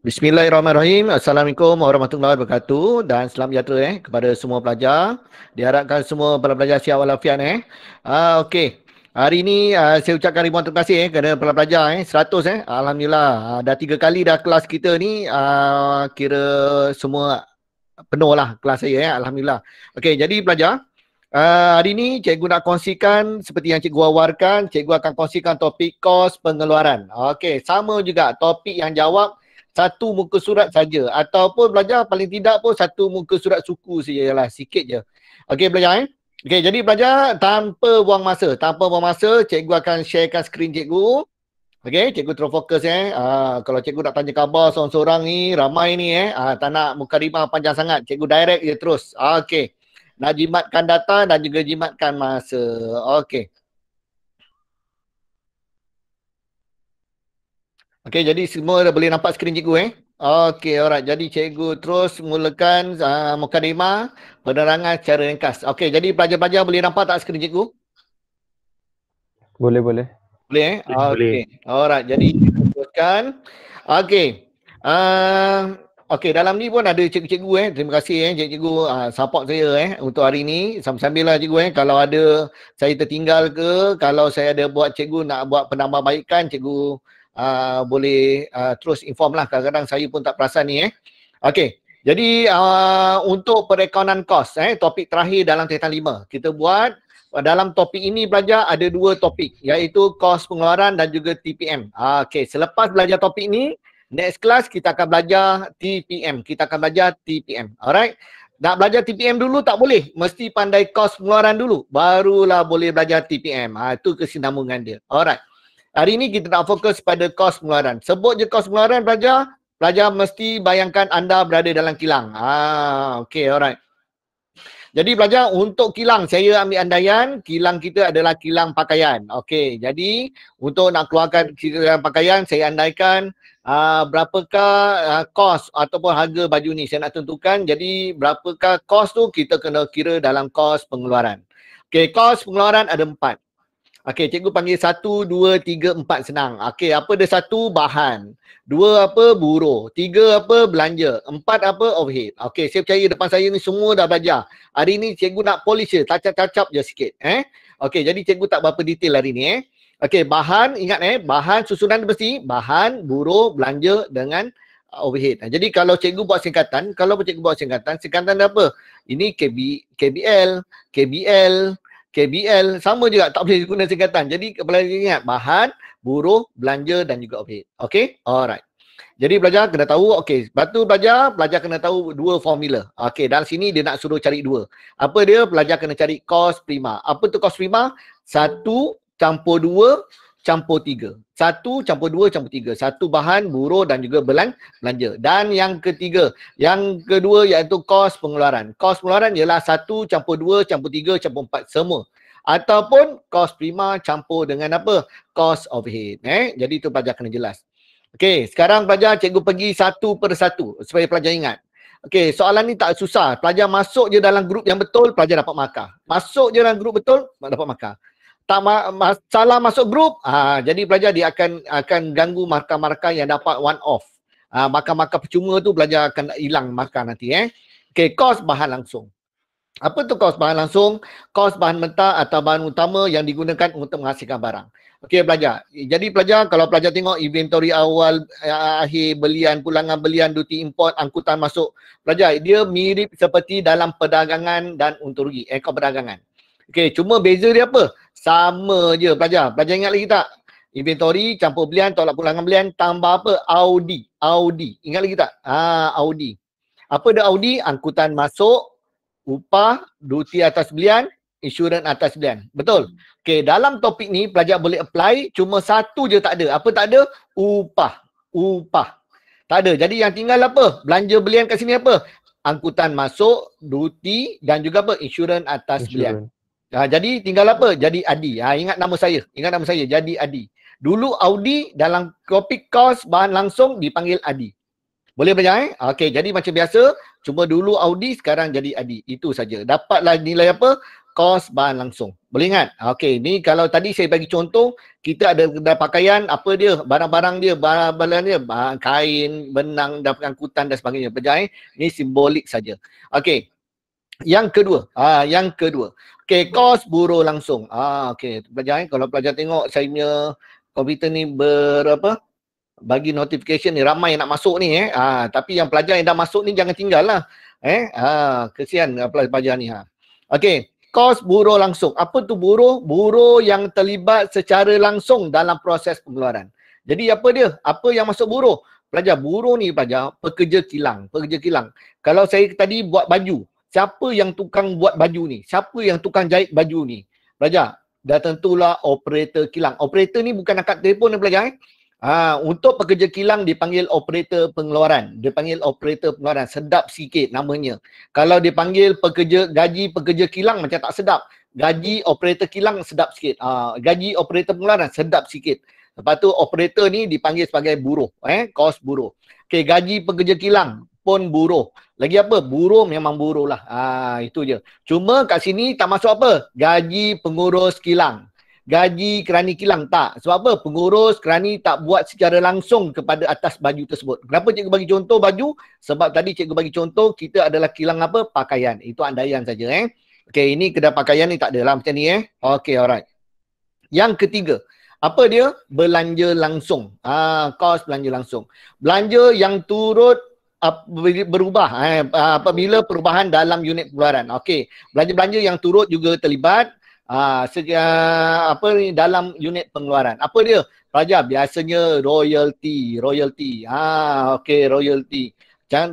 Bismillahirrahmanirrahim. Assalamualaikum warahmatullahi wabarakatuh dan selamat sejahtera kepada semua pelajar. Diharapkan semua para pelajar sihat walafiat okey. Hari ini saya ucapkan ribuan terima kasih kepada para pelajar 100 Alhamdulillah. Dah 3 kali dah kelas kita ni kira semua penuh lah kelas saya Alhamdulillah. Okey, jadi pelajar hari ini cikgu nak kongsikan seperti yang cikgu wawarkan, cikgu akan kongsikan topik kos pengeluaran. Okey, sama juga topik yang jawab satu muka surat saja ataupun belajar paling tidak pun satu muka surat suku sajalah, sikit je. Okey belajar Okey, jadi belajar tanpa buang masa, cikgu akan sharekan skrin cikgu. Okey, cikgu terus fokus kalau cikgu nak tanya khabar seorang-seorang ni, ramai ni tak nak mukadimah panjang sangat, cikgu direct je terus. Okey. Nak jimatkan data dan juga jimatkan masa. Okey. Okey, jadi semua dah boleh nampak skrin cikgu Okey, alright. Jadi cikgu terus mulakan mukadimah penerangan secara ringkas. Okey, jadi pelajar-pelajar boleh nampak tak skrin cikgu? Boleh. Boleh Boleh. Okey. Alright, jadi teruskan. Okey. Okey, dalam ni pun ada cikgu-cikgu Terima kasih cikgu support saya untuk hari ni. Sambil-sambil lah cikgu kalau ada saya tertinggal ke, kalau saya ada buat cikgu nak buat penambahbaikan, cikgu boleh terus inform lah. Kadang-kadang saya pun tak perasan ni Okey. Jadi untuk perekonan kos topik terakhir dalam tingkatan 5. Kita buat dalam topik ini belajar ada 2 topik iaitu kos pengeluaran dan juga TPM. Okey, selepas belajar topik ni, next class kita akan belajar TPM. Alright. Nak belajar TPM dulu tak boleh. Mesti pandai kos pengeluaran dulu. Barulah boleh belajar TPM. Itu kesinambungan dia. Alright. Hari ini kita nak fokus pada kos pengeluaran. Sebut je kos pengeluaran pelajar mesti bayangkan anda berada dalam kilang. Okey, alright. Jadi pelajar untuk kilang, saya ambil andaian kilang kita adalah kilang pakaian. Okey, jadi untuk nak keluarkan kilang pakaian, saya andaikan berapakah kos ataupun harga baju ni saya nak tentukan. Jadi berapakah kos tu kita kena kira dalam kos pengeluaran. Okey, kos pengeluaran ada 4. Okey, cikgu panggil 1, 2, 3, 4 senang. Okey, apa dia? 1 bahan. 2 apa? Buruh. 3 apa? Belanja. 4 apa? Overhead. Okey, saya percaya depan saya ni semua dah belajar. Hari ni cikgu nak polish je, tacap-tacap je sikit. Okey, jadi cikgu tak berapa detail hari ni Okey, bahan, ingat bahan susunan mesti bahan, buruh, belanja dengan overhead. Jadi kalau cikgu buat singkatan, singkatan dia apa? Ini KBL, KBL sama juga, tak boleh guna singkatan. Jadi pelajar ingat bahan, buruh, belanja dan juga overhead. Okey? Alright. Jadi pelajar kena tahu, okey, sebab tu pelajar kena tahu 2 formula. Okey, dalam sini dia nak suruh cari 2. Apa dia? Pelajar kena cari kos prima. Apa tu kos prima? 1 campur 2 campur 3. 1 campur 2 campur 3. 1 bahan, buruh dan juga belanja. Dan yang kedua iaitu kos pengeluaran. Kos pengeluaran ialah 1 campur 2 campur 3 campur 4 semua. Ataupun kos prima campur dengan apa? Kos overhead. Jadi tu pelajar kena jelas. Okey, sekarang pelajar cikgu pergi satu per satu supaya pelajar ingat. Okey, soalan ni tak susah. Pelajar masuk je dalam grup yang betul, pelajar dapat markah. Masuk je dalam grup betul, dapat markah. Tak salah masuk grup, jadi pelajar dia akan ganggu markah-markah yang dapat one off. Markah-markah percuma tu pelajar akan hilang markah nanti Okey, kos bahan langsung. Apa tu kos bahan langsung? Kos bahan mentah atau bahan utama yang digunakan untuk menghasilkan barang. Okey pelajar. Jadi pelajar kalau pelajar tengok inventory awal, akhir belian, pulangan belian, duty import, angkutan masuk. Pelajar, dia mirip seperti dalam perdagangan dan untung rugi, kos perdagangan. Okey, cuma beza dia apa? Sama je pelajar. Pelajar ingat lagi tak? Inventory, campur belian, tolak pulangan belian, tambah apa? Audi. Ingat lagi tak? Audi. Apa dia Audi? Angkutan masuk, upah, duty atas belian, insurans atas belian. Betul? Okey, dalam topik ni pelajar boleh apply, cuma satu je tak ada. Apa tak ada? Upah. Tak ada. Jadi yang tinggal apa? Belanja belian kat sini apa? Angkutan masuk, duty dan juga apa? Insurans atas belian. Jadi tinggal apa? Jadi Adi. Ingat nama saya. Jadi Adi. Dulu Audi dalam topik kos bahan langsung dipanggil Adi. Boleh belajar Okey, jadi macam biasa. Cuma dulu Audi, sekarang jadi Adi. Itu saja. Dapatlah nilai apa? Kos bahan langsung. Boleh ingat? Okey, ni kalau tadi saya bagi contoh, kita ada kedai pakaian, apa dia? Barang-barang dia, barang-barang dia, kain, benang, dan angkutan dan sebagainya. Pelajar, ni simbolik saja. Okey. Yang kedua, okey, kos buruh langsung. Okey, pelajar, kalau pelajar tengok saya punya komputer ni bagi notification ni ramai yang nak masuk ni tapi yang pelajar yang dah masuk ni jangan tinggal lah. Kesian pelajar ni. Okey, kos buruh langsung. Apa tu buruh? Buruh yang terlibat secara langsung dalam proses pengeluaran. Jadi apa dia? Apa yang masuk buruh? Pelajar, buruh ni pelajar pekerja kilang, Kalau saya tadi buat baju, siapa yang tukang buat baju ni? Siapa yang tukang jahit baju ni? Pelajar, dah tentulah operator kilang. Operator ni bukan angkat telefon ni pelajar. Untuk pekerja kilang dipanggil operator pengeluaran. Sedap sikit namanya. Kalau dipanggil gaji pekerja kilang macam tak sedap. Gaji operator kilang sedap sikit. Gaji operator pengeluaran sedap sikit. Lepas tu operator ni dipanggil sebagai buruh. Kos buruh. Okey, gaji pekerja kilang pun buruh. Lagi apa? Buruh memang buruh lah. Itu je. Cuma kat sini tak masuk apa? Gaji pengurus kilang. Gaji kerani kilang tak. Sebab apa? Pengurus kerani tak buat secara langsung kepada atas baju tersebut. Kenapa cikgu bagi contoh baju? Sebab tadi cikgu bagi contoh kita adalah kilang apa? Pakaian. Itu andaian saja. Okey, ini kedai pakaian ni tak adalah macam ni. Okey, alright. Yang ketiga, apa dia? Belanja langsung. Kos belanja langsung. Belanja yang turut berubah apabila perubahan dalam unit pengeluaran. Okey, belanja-belanja yang turut juga terlibat dalam unit pengeluaran. Apa dia? Pelajar, biasanya royalty. Okey, royalty.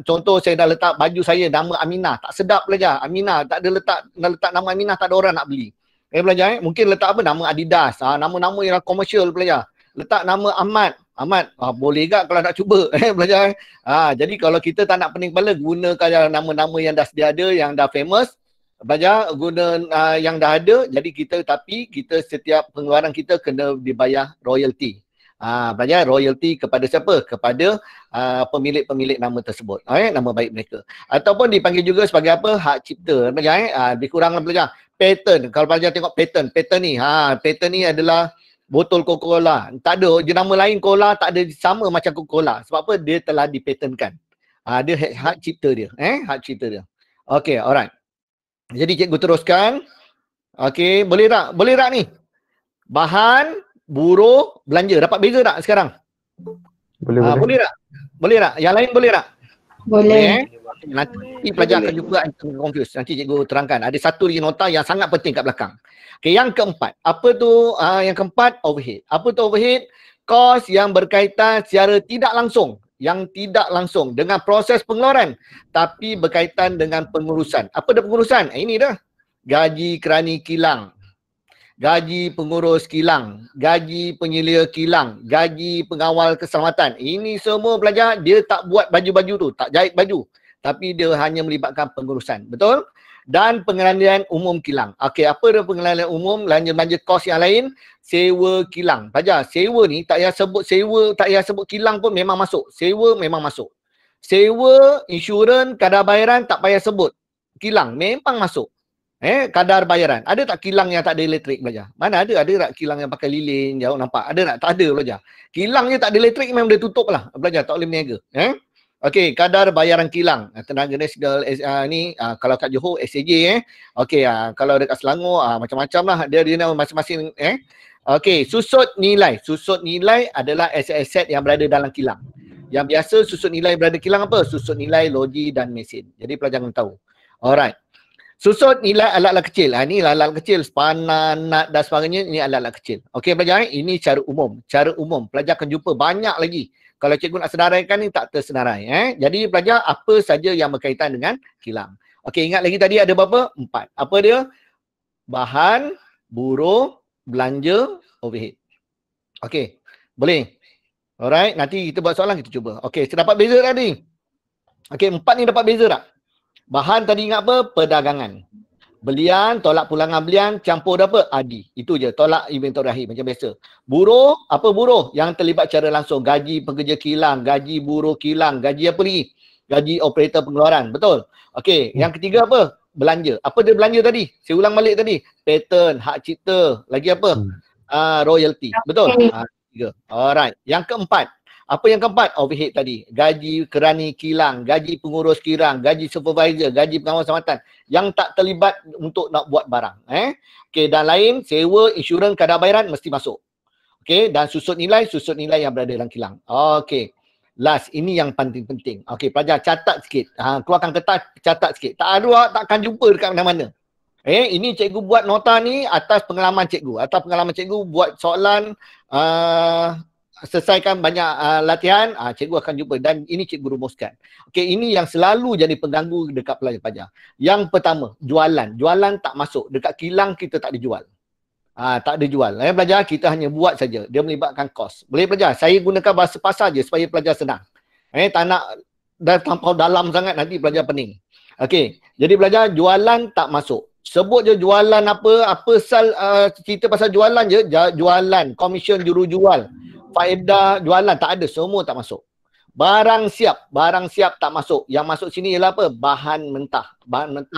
Contoh saya dah letak baju saya nama Aminah, tak sedap pelajar. Aminah tak ada letak nama Aminah, tak ada orang nak beli. Pelajar, mungkin letak apa? Nama Adidas. Nama-nama yang komersial pelajar. Letak nama Ahmad, boleh tak kalau nak cuba pelajar. Jadi kalau kita tak nak pening kepala, gunakan nama-nama yang dah sedia ada, yang dah famous. Belajar guna yang dah ada, jadi kita setiap pengeluaran kita kena dibayar royalty. Belajar royalty kepada siapa? Kepada pemilik-pemilik nama tersebut. Nama baik mereka. Ataupun dipanggil juga sebagai apa? Hak cipta. Belajar dikurangkan belajar. Patent. Kalau belajar tengok patent ni. Patent ni adalah botol Coca-Cola. Tak ada jenama lain cola, tak ada sama macam Coca-Cola. Sebab apa? Dia telah dipatentkan. Dia hak cipta dia. Hak cipta dia. Okey, alright. Jadi cikgu teruskan. Okey, boleh tak ni? Bahan, buruh, belanja. Dapat beza tak sekarang? Boleh tak? Boleh tak? Yang lain boleh tak? Boleh. Nanti pelajar akan jumpa confuse. Nanti cikgu terangkan. Ada satu lagi nota yang sangat penting kat belakang. Okey, yang keempat. Apa tu? Yang keempat, overhead. Apa tu overhead? Kos yang berkaitan secara tidak langsung dengan proses pengeluaran tapi berkaitan dengan pengurusan. Apa dah pengurusan? Ini dah. Gaji kerani kilang, gaji pengurus kilang, gaji penyelia kilang, gaji pengawal keselamatan. Ini semua pelajar dia tak buat baju-baju tu, tak jahit baju. Tapi dia hanya melibatkan pengurusan. Betul? Dan pengenalan umum kilang. Okey, apa dia pengenalan umum? Belanja kos yang lain. Sewa kilang. Pelajar, sewa ni tak payah sebut sewa, tak payah sebut kilang pun memang masuk. Sewa memang masuk. Sewa, insurans, kadar bayaran tak payah sebut. Kilang memang masuk. Kadar bayaran. Ada tak kilang yang tak ada elektrik pelajar? Mana ada? Ada tak kilang yang pakai lilin jauh nampak? Ada tak? Tak ada pelajar. Kilang je tak ada elektrik memang dia tutup lah. Pelajar tak boleh berniaga. Okey, kadar bayaran kilang. Tenaga nasional ni kalau kat Johor SAJ Okey, kalau dekat Selangor macam-macam lah dia masing-masing Okey, susut nilai. Susut nilai adalah aset-aset yang berada dalam kilang. Yang biasa susut nilai berada kilang apa? Susut nilai logi dan mesin. Jadi pelajar kena tahu. Alright. Susut nilai alat-alat kecil. Ini alat-alat kecil, spanner, nut dan sebagainya, ini alat-alat kecil. Okey pelajar, ini cara umum. Cara umum. Pelajar akan jumpa banyak lagi. Kalau cikgu nak senaraikan ni tak tersenarai. Jadi pelajar apa saja yang berkaitan dengan kilang. Okey, ingat lagi tadi ada berapa? 4. Apa dia? Bahan, buruh, belanja, overhead. Okey, boleh? Alright, nanti kita buat soalan, kita cuba. Okey, saya dapat beza tadi. Okey, 4 ni dapat beza tak? Bahan tadi ingat apa? Perdagangan. Belian, tolak pulangan belian, campur apa? Adi. Itu je, tolak inventory akhir macam biasa. Buruh, apa buruh? Yang terlibat secara langsung. Gaji pekerja kilang, gaji buruh kilang, gaji apa lagi? Gaji operator pengeluaran. Betul? Okey, yang ketiga apa? belanja. Apa dia belanja tadi? Saya ulang balik tadi. Patent, hak cipta, lagi apa? Royalty. Betul? Tiga. Alright. Yang keempat. Apa yang keempat? Overhead tadi. Gaji kerani kilang, gaji pengurus kilang, gaji supervisor, gaji pengawas samatan yang tak terlibat untuk nak buat barang. Okey, dan lain, sewa, insurans, kadar bayaran mesti masuk. Okey, dan susut nilai yang berada dalam kilang. Okey. Last, ini yang paling penting. Okey, pelajar catat sikit. Keluarkan kertas, catat sikit. Takkan jumpa dekat mana-mana. Ini cikgu buat nota ni atas pengalaman cikgu. Atas pengalaman cikgu buat soalan, selesaikan banyak latihan, cikgu akan jumpa dan ini cikgu rumuskan. Okey, ini yang selalu jadi pengganggu dekat pelajar-pelajar. Yang pertama, jualan. Jualan tak masuk. Dekat kilang kita tak dijual. Tak ada jual. Pelajar kita hanya buat saja. Dia melibatkan kos. Boleh pelajar? Saya gunakan bahasa pasar je supaya pelajar senang. Tak nak dah terlampau dalam sangat nanti pelajar pening. Okey, jadi pelajar jualan tak masuk. Sebut je jualan apa sal cerita pasal jualan je, jualan, komisen juru jual, faedah jualan tak ada, semua tak masuk. Barang siap tak masuk. Yang masuk sini ialah apa? Bahan mentah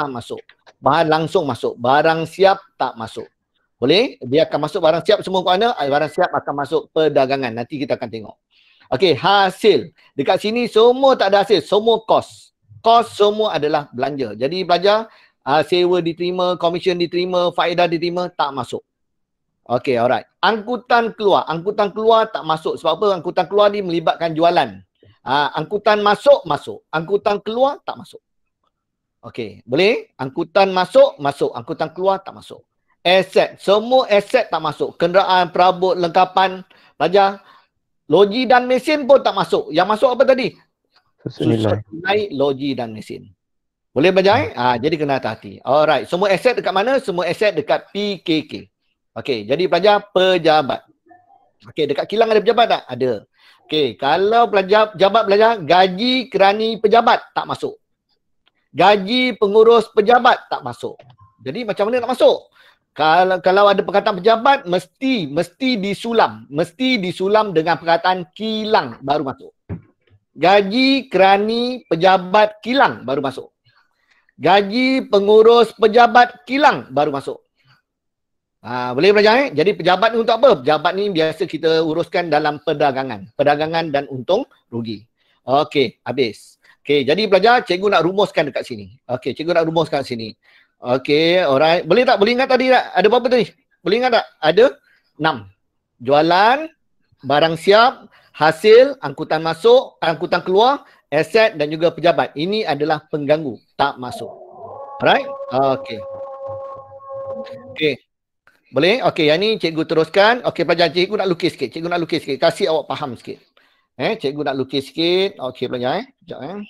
masuk. Bahan langsung masuk. Barang siap tak masuk. Boleh? Dia akan masuk barang siap semua ke mana? Barang siap akan masuk perdagangan. Nanti kita akan tengok. Okey, hasil. Dekat sini semua tak ada hasil, semua kos. Kos semua adalah belanja. Jadi pelajar, sewa diterima, komisen diterima, faedah diterima, tak masuk. Okey, alright. Angkutan keluar tak masuk. Sebab apa? Angkutan keluar ni melibatkan jualan. Angkutan masuk. Angkutan keluar, tak masuk. Okey, boleh? Angkutan masuk. Angkutan keluar, tak masuk. Aset. Semua aset tak masuk. Kenderaan, perabot, lengkapan. Pelajar, logi dan mesin pun tak masuk. Yang masuk apa tadi? Susut nilai, logi dan mesin. Boleh belajar? Jadi kena hati-hati. Alright. Semua aset dekat mana? Semua aset dekat PKK. Okey, jadi pelajar pejabat. Okey, dekat kilang ada pejabat tak? Ada. Okey, kalau pejabat belajar, gaji kerani pejabat tak masuk. Gaji pengurus pejabat tak masuk. Jadi macam mana nak masuk? Kalau ada perkataan pejabat, mesti disulam. Mesti disulam dengan perkataan kilang baru masuk. Gaji kerani pejabat kilang baru masuk. Gaji pengurus pejabat kilang baru masuk. Boleh belajar Jadi pejabat ni untuk apa? Pejabat ni biasa kita uruskan dalam perdagangan. Perdagangan dan untung rugi. Okey, habis. Okey, jadi pelajar, cikgu nak rumuskan dekat sini. Okey, cikgu nak rumuskan kat sini. Okey, alright. Boleh tak? Boleh ingat tadi tak? Ada berapa tadi? Boleh ingat tak? Ada 6. Jualan, barang siap, hasil, angkutan masuk, angkutan keluar, aset dan juga pejabat. Ini adalah pengganggu. Tak masuk. Alright? Okey. Okey. Boleh? Okey, yang ni cikgu teruskan. Okey, pelajar, cikgu nak lukis sikit. Cikgu nak lukis sikit. Kasih awak faham sikit. Cikgu nak lukis sikit. Okey, pelajar. Sekejap.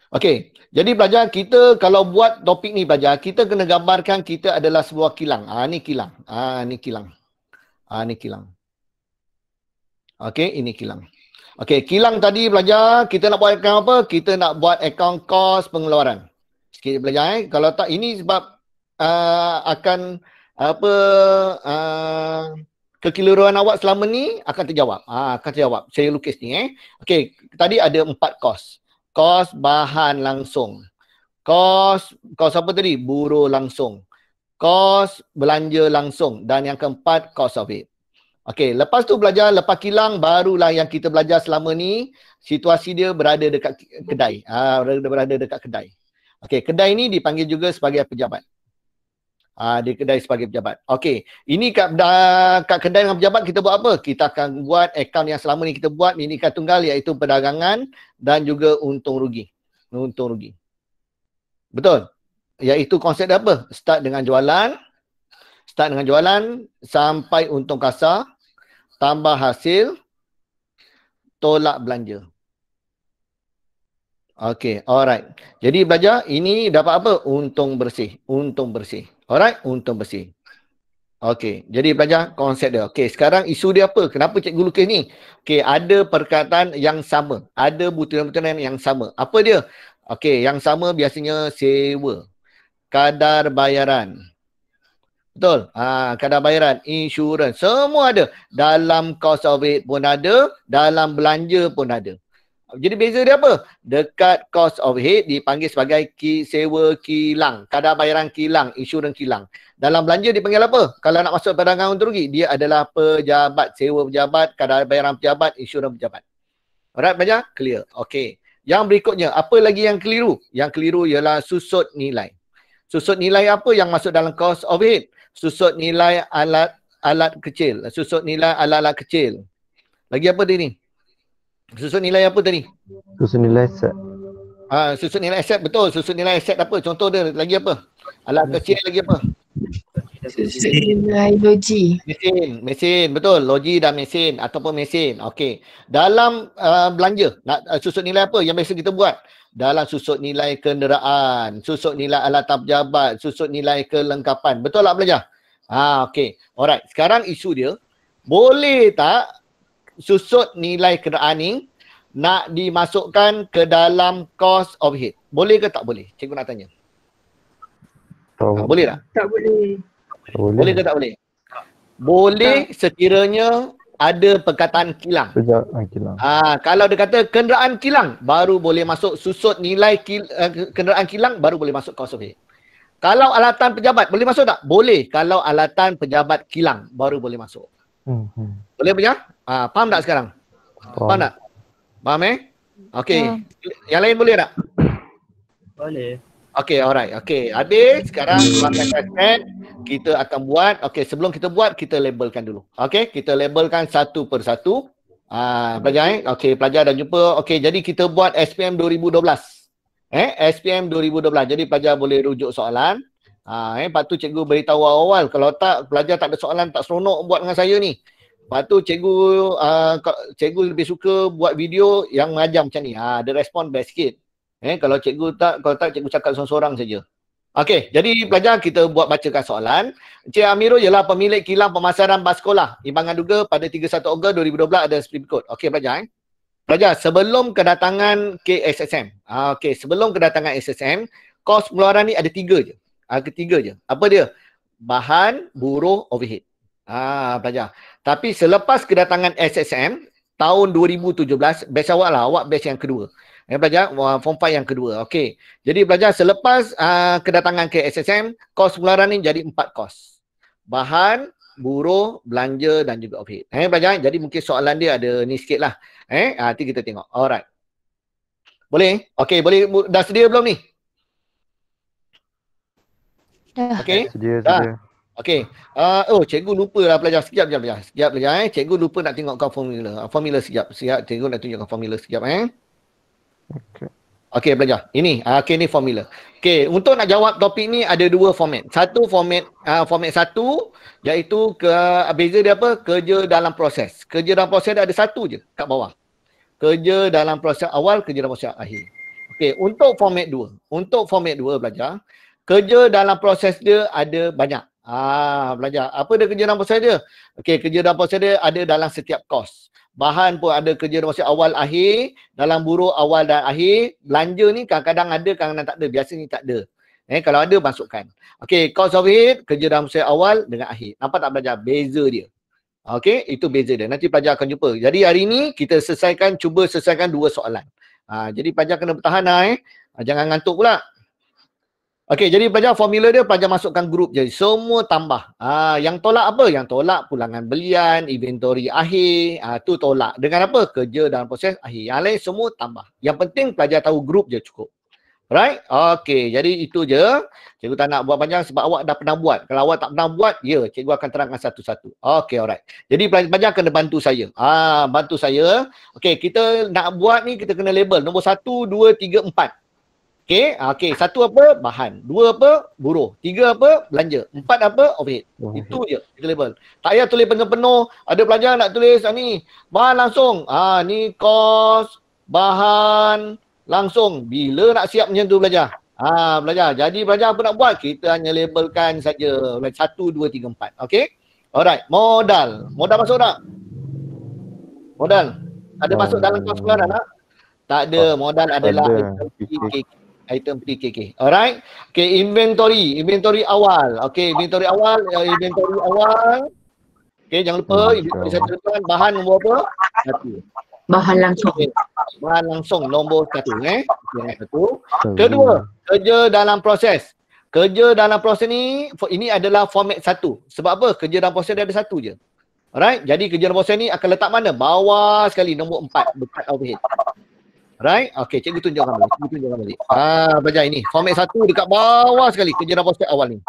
Okey, jadi pelajar, kita kalau buat topik ni pelajar, kita kena gambarkan kita adalah sebuah kilang. Ni kilang. Ni kilang. Ni kilang. Okey, ini kilang. Okey, kilang tadi pelajar, kita nak buat akaun apa? Kita nak buat akaun kos pengeluaran. Sikit pelajar. Kalau tak, ini sebab akan apa kekeliruan awak selama ni akan terjawab. Akan terjawab. Saya lukis ni Okey, tadi ada 4 kos. Kos bahan langsung. Kos apa tadi? Buruh langsung. Kos belanja langsung dan yang keempat cost of it. Okey, lepas tu belajar lepas kilang barulah yang kita belajar selama ni situasi dia berada dekat kedai. Berada dekat kedai. Okey, kedai ni dipanggil juga sebagai pejabat. Di kedai sebagai pejabat. Okey, ini kat kedai dengan pejabat kita buat apa? Kita akan buat akaun yang selama ni kita buat, Bhinneka Tunggal, iaitu perdagangan dan juga untung rugi. Untung rugi. Betul? Iaitu konsep dia apa? Start dengan jualan sampai untung kasar, tambah hasil, tolak belanja. Okey, alright. Jadi belajar, ini dapat apa? Untung bersih. Untung bersih. Alright, untung bersih. Okey, jadi belajar konsep dia. Okey, sekarang isu dia apa? Kenapa cikgu lukis ni? Okey, ada perkataan yang sama. Ada butiran-butiran yang sama. Apa dia? Okey, yang sama biasanya sewa, kadar bayaran. Betul? Kadar bayaran, insurans, semua ada. Dalam cost of it pun ada, dalam belanja pun ada. Jadi beza dia apa? Dekat cost of head dipanggil sebagai sewa kilang, kadar bayaran kilang, insurans kilang. Dalam belanja dipanggil apa? Kalau nak masuk perdagangan untung rugi, dia adalah pejabat, sewa pejabat, kadar bayaran pejabat, insurans pejabat. Alright, pelajar? Clear. Okey. Yang berikutnya, apa lagi yang keliru? Yang keliru ialah susut nilai. Susut nilai apa yang masuk dalam cost of head? Susut nilai alat kecil. Susut nilai alat-alat kecil. Lagi apa dia ni? Susut nilai apa tadi? Susut nilai aset. Susut nilai aset, betul. Susut nilai aset apa? Contoh dia lagi apa? Alat kecil lagi apa? Susut nilai logi. Mesin, betul. Logi dan mesin ataupun mesin. Okey. Dalam belanja, susut nilai apa yang biasa kita buat? Dalam susut nilai kenderaan, susut nilai alatan pejabat, susut nilai kelengkapan. Betul tak pelajar? Okey. Alright. Sekarang isu dia, boleh tak susut nilai kenderaan ni nak dimasukkan ke dalam cost of head? Boleh ke tak boleh? Cikgu nak tanya. Boleh tak? Tak boleh. Boleh ke tak boleh? Boleh sekiranya ada perkataan kilang. Kilang. Kalau dia kata kenderaan kilang, baru boleh masuk susut nilai kenderaan kilang, baru boleh masuk cost of head. Kalau alatan pejabat, boleh masuk tak? Boleh. Kalau alatan pejabat kilang, baru boleh masuk. Boleh punya? Faham tak sekarang? Faham tak? Faham Okey. Yang lain boleh tak? Boleh. Okey, alright. Okey, habis. Sekarang kelas kita akan buat. Okey, sebelum kita buat, kita labelkan dulu. Okey, kita labelkan satu persatu. Pelajar Okey, pelajar dah jumpa. Okey, jadi kita buat SPM 2012. SPM 2012. Jadi pelajar boleh rujuk soalan. Lepas tu cikgu beritahu awal. Kalau tak, pelajar tak ada soalan, tak seronok buat dengan saya ni. Lepas tu cikgu lebih suka buat video yang mengajar macam ni. Dia respon best sikit. Kalau tak cikgu cakap seorang-seorang saja. Okey, jadi pelajar kita buat bacakan soalan. Encik Amirul ialah pemilik kilang pemasaran bas sekolah. Imbangan duga pada 31 Ogos 2012 ada Supreme Court. Okey pelajar Pelajar, sebelum kedatangan KSSM. Okey, sebelum kedatangan SSM, kos pengeluaran ni ada tiga je. Ketiga je. Apa dia? Bahan, buruh, overhead. Pelajar. Tapi selepas kedatangan SSM, tahun 2017, batch awak lah, awak batch yang kedua. Pelajar, form 5 yang kedua. Okey. Jadi pelajar, selepas kedatangan ke SSM, kos pengeluaran ni jadi 4 kos. Bahan, buruh, belanja dan juga overhead. Pelajar, jadi mungkin soalan dia ada ni sikit lah. Nanti kita tengok. Alright. Boleh? Okey, boleh. Dah sedia belum ni? Dah. Okey? Sedia. Okey. Cikgu lupa lah pelajar. Sekejap pelajar. Sekejap pelajar. Cikgu lupa nak tengokkan formula. Formula sekejap. Cikgu nak tunjukkan formula sekejap. Okey pelajar. Ini. Okey, ni formula. Okey, untuk nak jawab topik ni ada dua format. Satu format satu iaitu beza dia apa? Kerja dalam proses. Kerja dalam proses dia ada satu je kat bawah. Kerja dalam proses awal, kerja dalam proses akhir. Okey, untuk format 2. Untuk format 2 pelajar, kerja dalam proses dia ada banyak. Pelajar, apa dia kerja dalam proses dia? Okey, kerja dalam proses dia ada dalam setiap kos. Bahan pun ada kerja dalam proses awal akhir, dalam buruh awal dan akhir. Belanja ni kadang-kadang ada, kadang-kadang tak ada. Biasanya tak ada. Kalau ada, masukkan. Okey, cost of head, kerja dalam proses awal dengan akhir. Nampak tak pelajar? Beza dia. Okey, itu beza dia. Nanti pelajar akan jumpa. Jadi hari ni kita cuba selesaikan dua soalan. Jadi pelajar kena bertahan jangan ngantuk pula. Okey, jadi pelajar formula dia pelajar masukkan grup je. Semua tambah. Yang tolak apa? Yang tolak pulangan belian, inventory akhir. Tu tolak. Dengan apa? Kerja dalam proses akhir. Yang lain semua tambah. Yang penting pelajar tahu grup je cukup. Right? Okey, jadi itu je. Cikgu tak nak buat panjang sebab awak dah pernah buat. Kalau awak tak pernah buat, cikgu akan terangkan satu-satu. Okey, alright. Jadi pelajar kena bantu saya. Bantu saya. Okey, kita nak buat ni kita kena label. Nombor 1, 2, 3, 4. Okey, 1 apa? Bahan. 2 apa? Buruh. 3 apa? Belanja. 4 apa? Overhead. Itu je kita label. Tak payah tulis penuh-penuh. Ada pelajar nak tulis ni. Bahan langsung. Ni kos, bahan, langsung. Bila nak siap macam tu belajar? Belajar. Jadi belajar apa nak buat? Kita hanya labelkan saja. 1, 2, 3, 4. Okey? Alright. Modal. Modal masuk tak? Modal. Ada masuk dalam kos pengeluaran tak? Tak ada. Modal adalah item PKK. Alright. Okay, inventory. Inventory awal. Okay, inventory awal. Okay, jangan lupa inventory satu depan. Bahan nombor apa? 1. Bahan langsung. Okay. Bahan langsung nombor 1 Nombor 1. Kedua, kerja dalam proses. Kerja dalam proses ni, ini adalah format 1. Sebab apa? Kerja dalam proses dia ada 1 je. Alright, jadi kerja dalam proses ni akan letak mana? Bawah sekali, nombor 4, dekat overhead. Right? Okay, cikgu tunjukkan balik. Belajar ini. Format 1 dekat bawah sekali, kerja dalam proses awal ni.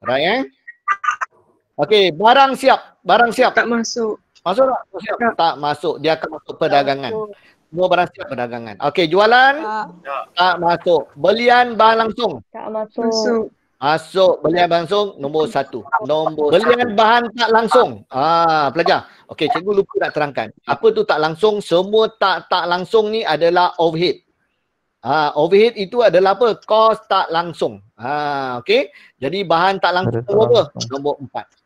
Right Okay, barang siap. Tak masuk. Masuk tak? Siap. Tak masuk. Dia akan masuk perdagangan. Semua barang siap perdagangan. Okey, jualan? Tak masuk. Belian bahan langsung? Tak masuk. Masuk. Belian bahan langsung nombor 1. Belian bahan tak langsung. Pelajar. Okey, cikgu lupa nak terangkan. Apa tu tak langsung? Semua tak langsung ni adalah overhead. Overhead itu adalah apa? Kos tak langsung. Okey. Jadi bahan tak langsung nombor apa? Nombor 4.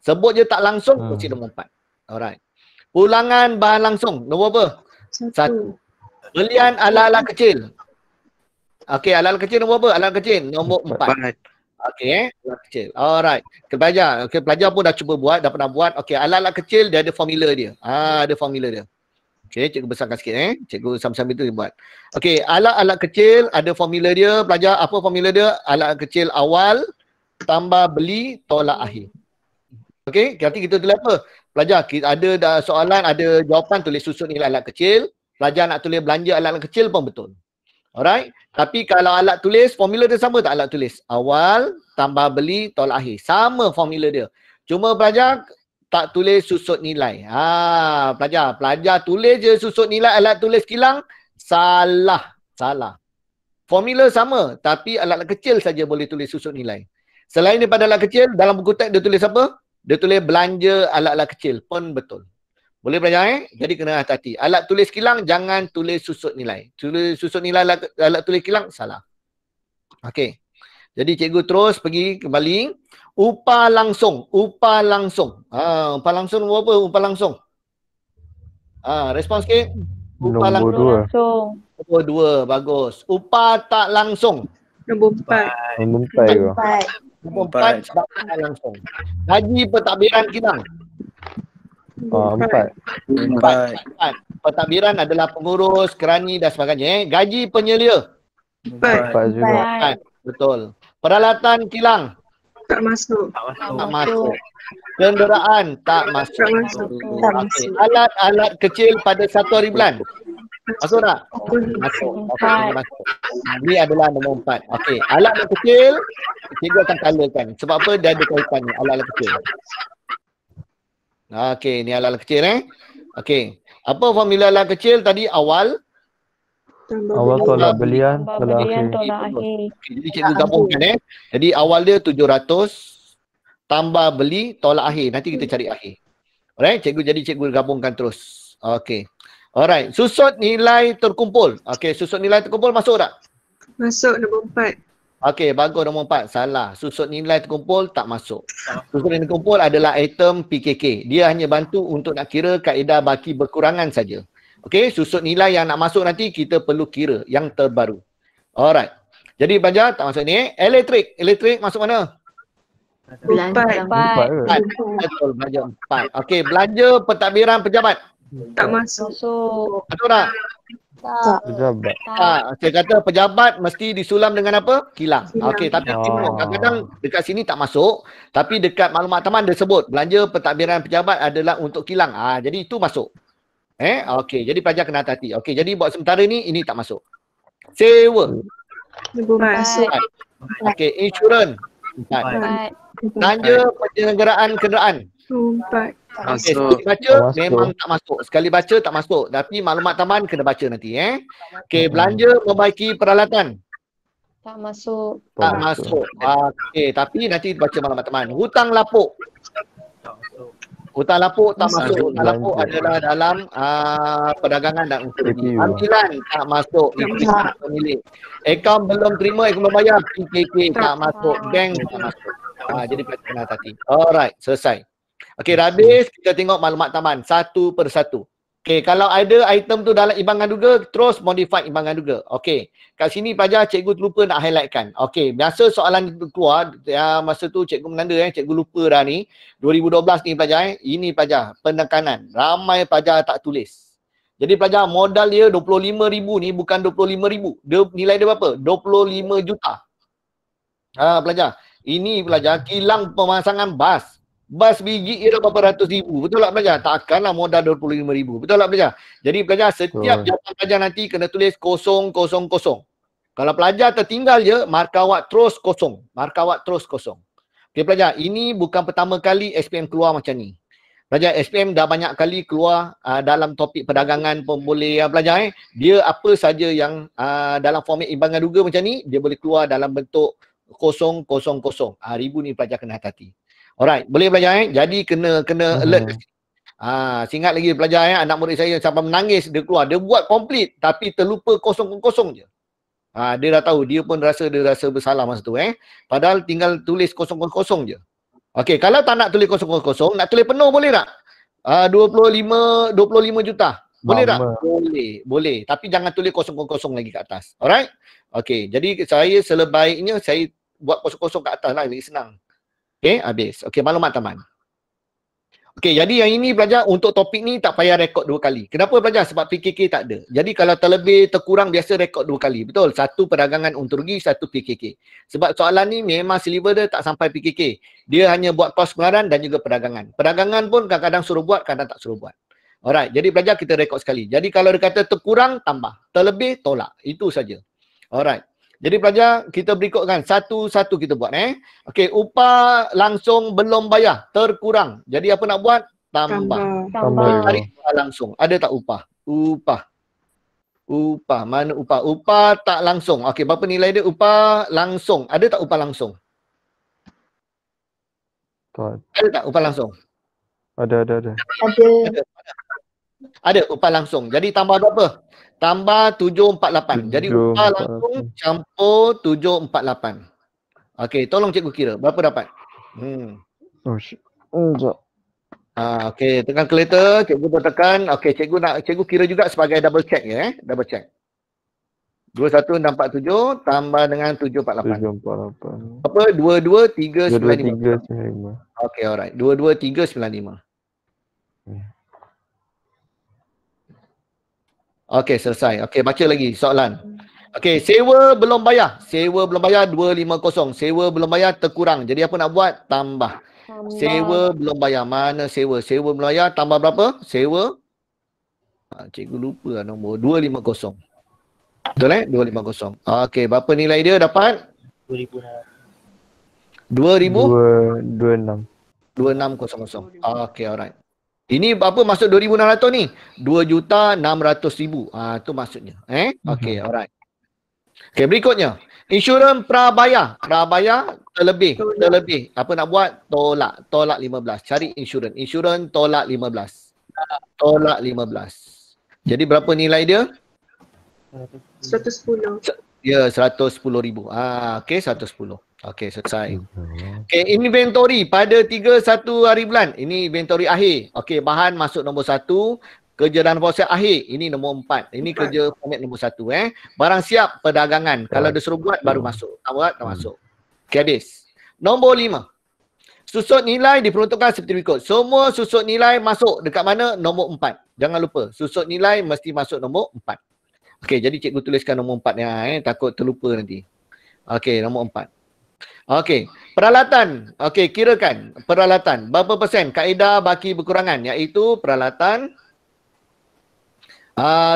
Sebut je tak langsung, mesti nombor 4. Alright. Pulangan bahan langsung, nombor apa? 1. Belian alat-alat kecil. Okey, alat-alat kecil nombor apa? Alat kecil, nombor 4. Okey, alat kecil. Alright. Pelajar, pelajar pun dah cuba buat, dah pernah buat. Okey, alat-alat kecil dia ada formula dia. Ada formula dia. Okey, cikgu besarkan sikit Cikgu sambil-sambil tu buat. Okey, alat-alat kecil ada formula dia. Pelajar, apa formula dia? Alat kecil awal tambah beli tolak akhir. Okey, nanti kita tulis apa? Pelajar, kita ada soalan, ada jawapan, tulis susun nilai alat kecil. Pelajar nak tulis belanja alat kecil pun betul. Alright. Tapi kalau alat tulis, formula dia sama tak alat tulis? Awal tambah beli tolak akhir. Sama formula dia. Cuma pelajar tak tulis susut nilai. Pelajar tulis je susut nilai alat tulis kilang. Salah. Formula sama, tapi alat kecil saja boleh tulis susut nilai. Selain daripada alat kecil, dalam buku teks dia tulis apa? Dia tulis belanja alat-alat kecil pun betul. Boleh belajar Jadi kena hati-hati. Alat tulis kilang jangan tulis susut nilai. Tulis susut nilai alat tulis kilang salah. Okey. Jadi cikgu terus pergi kembali. Upah langsung. Upah langsung nombor apa? Upah langsung. Respon sikit. Upah Nombor 2. Nombor 2. Bagus. Upah tak langsung. Nombor 4. Nombor 4 ke? Nombor 4 sebab tak langsung. Gaji pentadbiran kilang. 4. 4. Pentadbiran adalah pengurus, kerani dan sebagainya. Gaji penyelia. 4 juga. Betul. Peralatan kilang. Tak masuk. Tak masuk. Kenderaan tak masuk. Okey. Alat-alat kecil pada 1 hari bulan. Masuk tak? Masuk. Okey, masuk. Ini adalah nombor 4. Okey, alat kecil cikgu akan colorkan. Sebab apa? Dia ada kaitan ni alat-alat kecil. Okey, ni alat-alat kecil Okey. Apa formula alat kecil tadi? Awal Tolak belian, tolak akhir. Okay, jadi cikgu gabungkan Jadi awal dia 700 tambah beli tolak akhir. Nanti kita cari akhir. Alright, cikgu gabungkan terus. Okey. Alright, susut nilai terkumpul. Okey, susut nilai terkumpul masuk tak? Masuk nombor 4. Okey, bagus nombor 4. Salah. Susut nilai terkumpul tak masuk. Susut nilai terkumpul adalah item PKK. Dia hanya bantu untuk nak kira kaedah baki berkurangan saja. Okey, susut nilai yang nak masuk nanti kita perlu kira yang terbaru. Alright. Jadi belajar tak masuk ni. Elektrik masuk mana? Belanja. 4 ke? Betul, belanja 4. Okey, belanja pentadbiran pejabat. Tak masuk. Betul tak? Pejabat. Saya kata pejabat mesti disulam dengan apa? Kilang. Okey, tapi kadang-kadang dekat sini tak masuk, tapi dekat maklumat taman dia sebut belanja pentadbiran pejabat adalah untuk kilang. Jadi itu masuk. Okey, jadi pelajar kena hati-hati. Okey, jadi buat sementara ni ini tak masuk. Sewa. Nombor 4. Okey, insurans. 4. Belanja penyelenggaraan kenderaan. Nombor 4. Okey, sekali baca memang tak masuk. Sekali baca tak masuk. Tapi maklumat taman kena baca nanti. Okey, belanja membaiki peralatan. Tak masuk. Tak masuk. Okey, tapi nanti baca maklumat taman. Hutang lapuk. Hutang lapuk tak masuk. Hutang lapuk adalah dalam perdagangan dan usaha. Ambilan tak masuk. Ikuti pemilik. Akaun belum terima, akaun belum bayar. PKK tak masuk. Bank tak masuk. Jadi kena hati. Alright, selesai. Okey, dah habis. Kita tengok maklumat taman satu persatu. Okey, kalau ada item tu dalam imbangan duga, terus modify imbangan duga. Okey, kat sini pelajar cikgu terlupa nak highlightkan. Okey, biasa soalan itu keluar, masa tu cikgu menanda cikgu lupa dah ni. 2012 ni pelajar Ini pelajar penekanan. Ramai pelajar tak tulis. Jadi pelajar modal dia 25,000 ni bukan 25,000. Dia nilai dia berapa? 25 juta. Pelajar. Ini pelajar kilang pemasangan bas. Bas biji dia dah berapa ratus ribu. Betul tak pelajar? Takkanlah modal 25,000. Betul tak pelajar? Jadi pelajar setiap jawapan pelajar nanti kena tulis 000. Kalau pelajar tertinggal je, markah awak terus kosong. Markah awak terus kosong. Okey pelajar, ini bukan pertama kali SPM keluar macam ni. Pelajar SPM dah banyak kali keluar dalam topik perdagangan pun boleh pelajar. Dia apa saja yang dalam format imbangan duga macam ni, dia boleh keluar dalam bentuk 000. Ribu ni pelajar kena hati-hati. Alright, boleh pelajar Jadi kena alert. Ingat lagi pelajar anak murid saya sampai menangis dia keluar. Dia buat complete tapi terlupa 000 je. Dia dah tahu, dia pun rasa bersalah masa tu Padahal tinggal tulis 000 je. Okey, kalau tak nak tulis 000, nak tulis penuh boleh tak? 25 juta. Boleh tak? Boleh. Tapi jangan tulis 000 lagi kat atas. Alright? Okey, jadi saya sebaiknya saya buat 000 kat atas lah, lebih senang. Okey, habis. Okey, maklumat taman. Okey, jadi yang ini pelajar untuk topik ni tak payah rekod 2 kali. Kenapa pelajar? Sebab PKK tak ada. Jadi kalau terlebih terkurang biasa rekod 2 kali. Betul? Satu perdagangan untung rugi, satu PKK. Sebab soalan ni memang sliver dia tak sampai PKK. Dia hanya buat kos pengeluaran dan juga perdagangan. Perdagangan pun kadang-kadang suruh buat, kadang tak suruh buat. Alright, jadi pelajar kita rekod sekali. Jadi kalau dia kata terkurang, tambah. Terlebih, tolak. Itu saja. Alright. Jadi pelajar kita berikutkan satu-satu kita buat Okey, upah langsung belum bayar terkurang. Jadi apa nak buat? Tambah. Tarik upah langsung. Ada tak upah? Upah. Mana upah? Upah tak langsung. Okey, berapa nilai dia? Upah langsung. Ada tak upah langsung? Ada tak upah langsung? Ada. Ada upah langsung. Jadi tambah berapa? Tambah 748. Jadi upah langsung campur 748. Okey, tolong cikgu kira. Berapa dapat? Okey, tekan kalkulator, cikgu pun tekan. Okey, cikgu kira juga sebagai double check double check. 21,647 tambah dengan 748. Apa? 22,395. Okey, alright. 22,395. Okey, selesai. Okey, baca lagi soalan. Okey, sewa belum bayar. Sewa belum bayar 250. Sewa belum bayar terkurang. Jadi apa nak buat? Tambah. Sewa belum bayar. Mana sewa? Sewa belum bayar tambah berapa? Sewa. Cikgu lupa nombor 250. Betul 250. Okey, berapa nilai dia dapat? 2600. 2600. Okey, alright. Ini apa maksud 2,600 ni? 2,600,000. Tu maksudnya. Okey, alright. Okey, berikutnya. Insurans prabayar. Prabayar terlebih. Apa nak buat? Tolak 15. Cari insurans. Insurans tolak 15. Tolak 15. Jadi berapa nilai dia? 110. Ya, 110,000. Okey, 110. Okey, selesai. Okey, inventory pada 31 hari bulan. Ini inventory akhir. Okey, bahan masuk nombor 1. Kerja dan proses akhir. Ini nombor 4. Ini kerja format nombor 1. Barang siap perdagangan. Kalau dia suruh buat baru masuk. Tak buat, tak masuk. Okey, habis. Nombor 5. Susut nilai diperuntukkan seperti berikut. Semua susut nilai masuk dekat mana? Nombor 4. Jangan lupa. Susut nilai mesti masuk nombor 4. Okey, jadi cikgu tuliskan nombor 4 ni. Takut terlupa nanti. Okey, nombor 4. Okey, peralatan. Okey, kirakan peralatan. Berapa persen kaedah baki berkurangan? Iaitu peralatan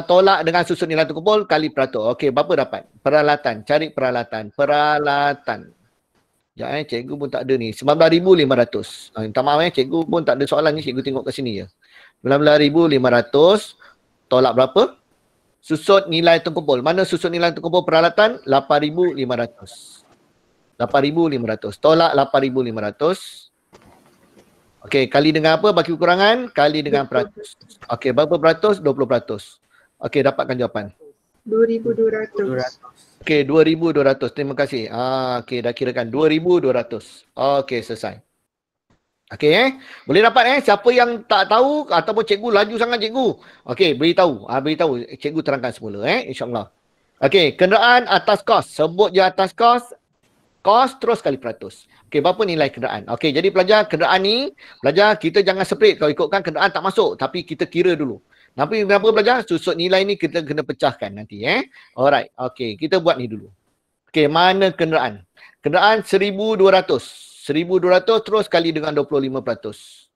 tolak dengan susun nilai terkumpul kali peratus. Okey, berapa dapat? Peralatan. Cari peralatan. Peralatan. Ya, cikgu pun tak ada ni. 19,500. Minta maaf cikgu pun tak ada soalan ni. Cikgu tengok kat sini je. 19,500 tolak berapa? Susut nilai terkumpul. Mana susut nilai terkumpul peralatan? 8,500. 8,500. Tolak 8,500. Okey, kali dengan apa? Baki kekurangan. Kali dengan peratus. Okey, berapa peratus? 20%. Okey, dapatkan jawapan. 2,200. Okey, 2,200. Terima kasih. Okey, dah kirakan. 2,200. Okey, selesai. Okey boleh dapat siapa yang tak tahu ataupun cikgu laju sangat cikgu. Okey, beritahu. Beritahu cikgu terangkan semula insya-Allah. Okey, kenderaan atas kos. Sebut je atas kos. Kos terus kali peratus. Okey, berapa nilai kenderaan? Okey, jadi pelajar kenderaan ni, pelajar kita jangan separate. Kalau ikutkan kenderaan tak masuk, tapi kita kira dulu. Tapi kenapa pelajar? Susut nilai ni kita kena pecahkan nanti Alright. Okey, kita buat ni dulu. Okey, mana kenderaan? Kenderaan 1,200. 1,200 terus kali dengan 25%.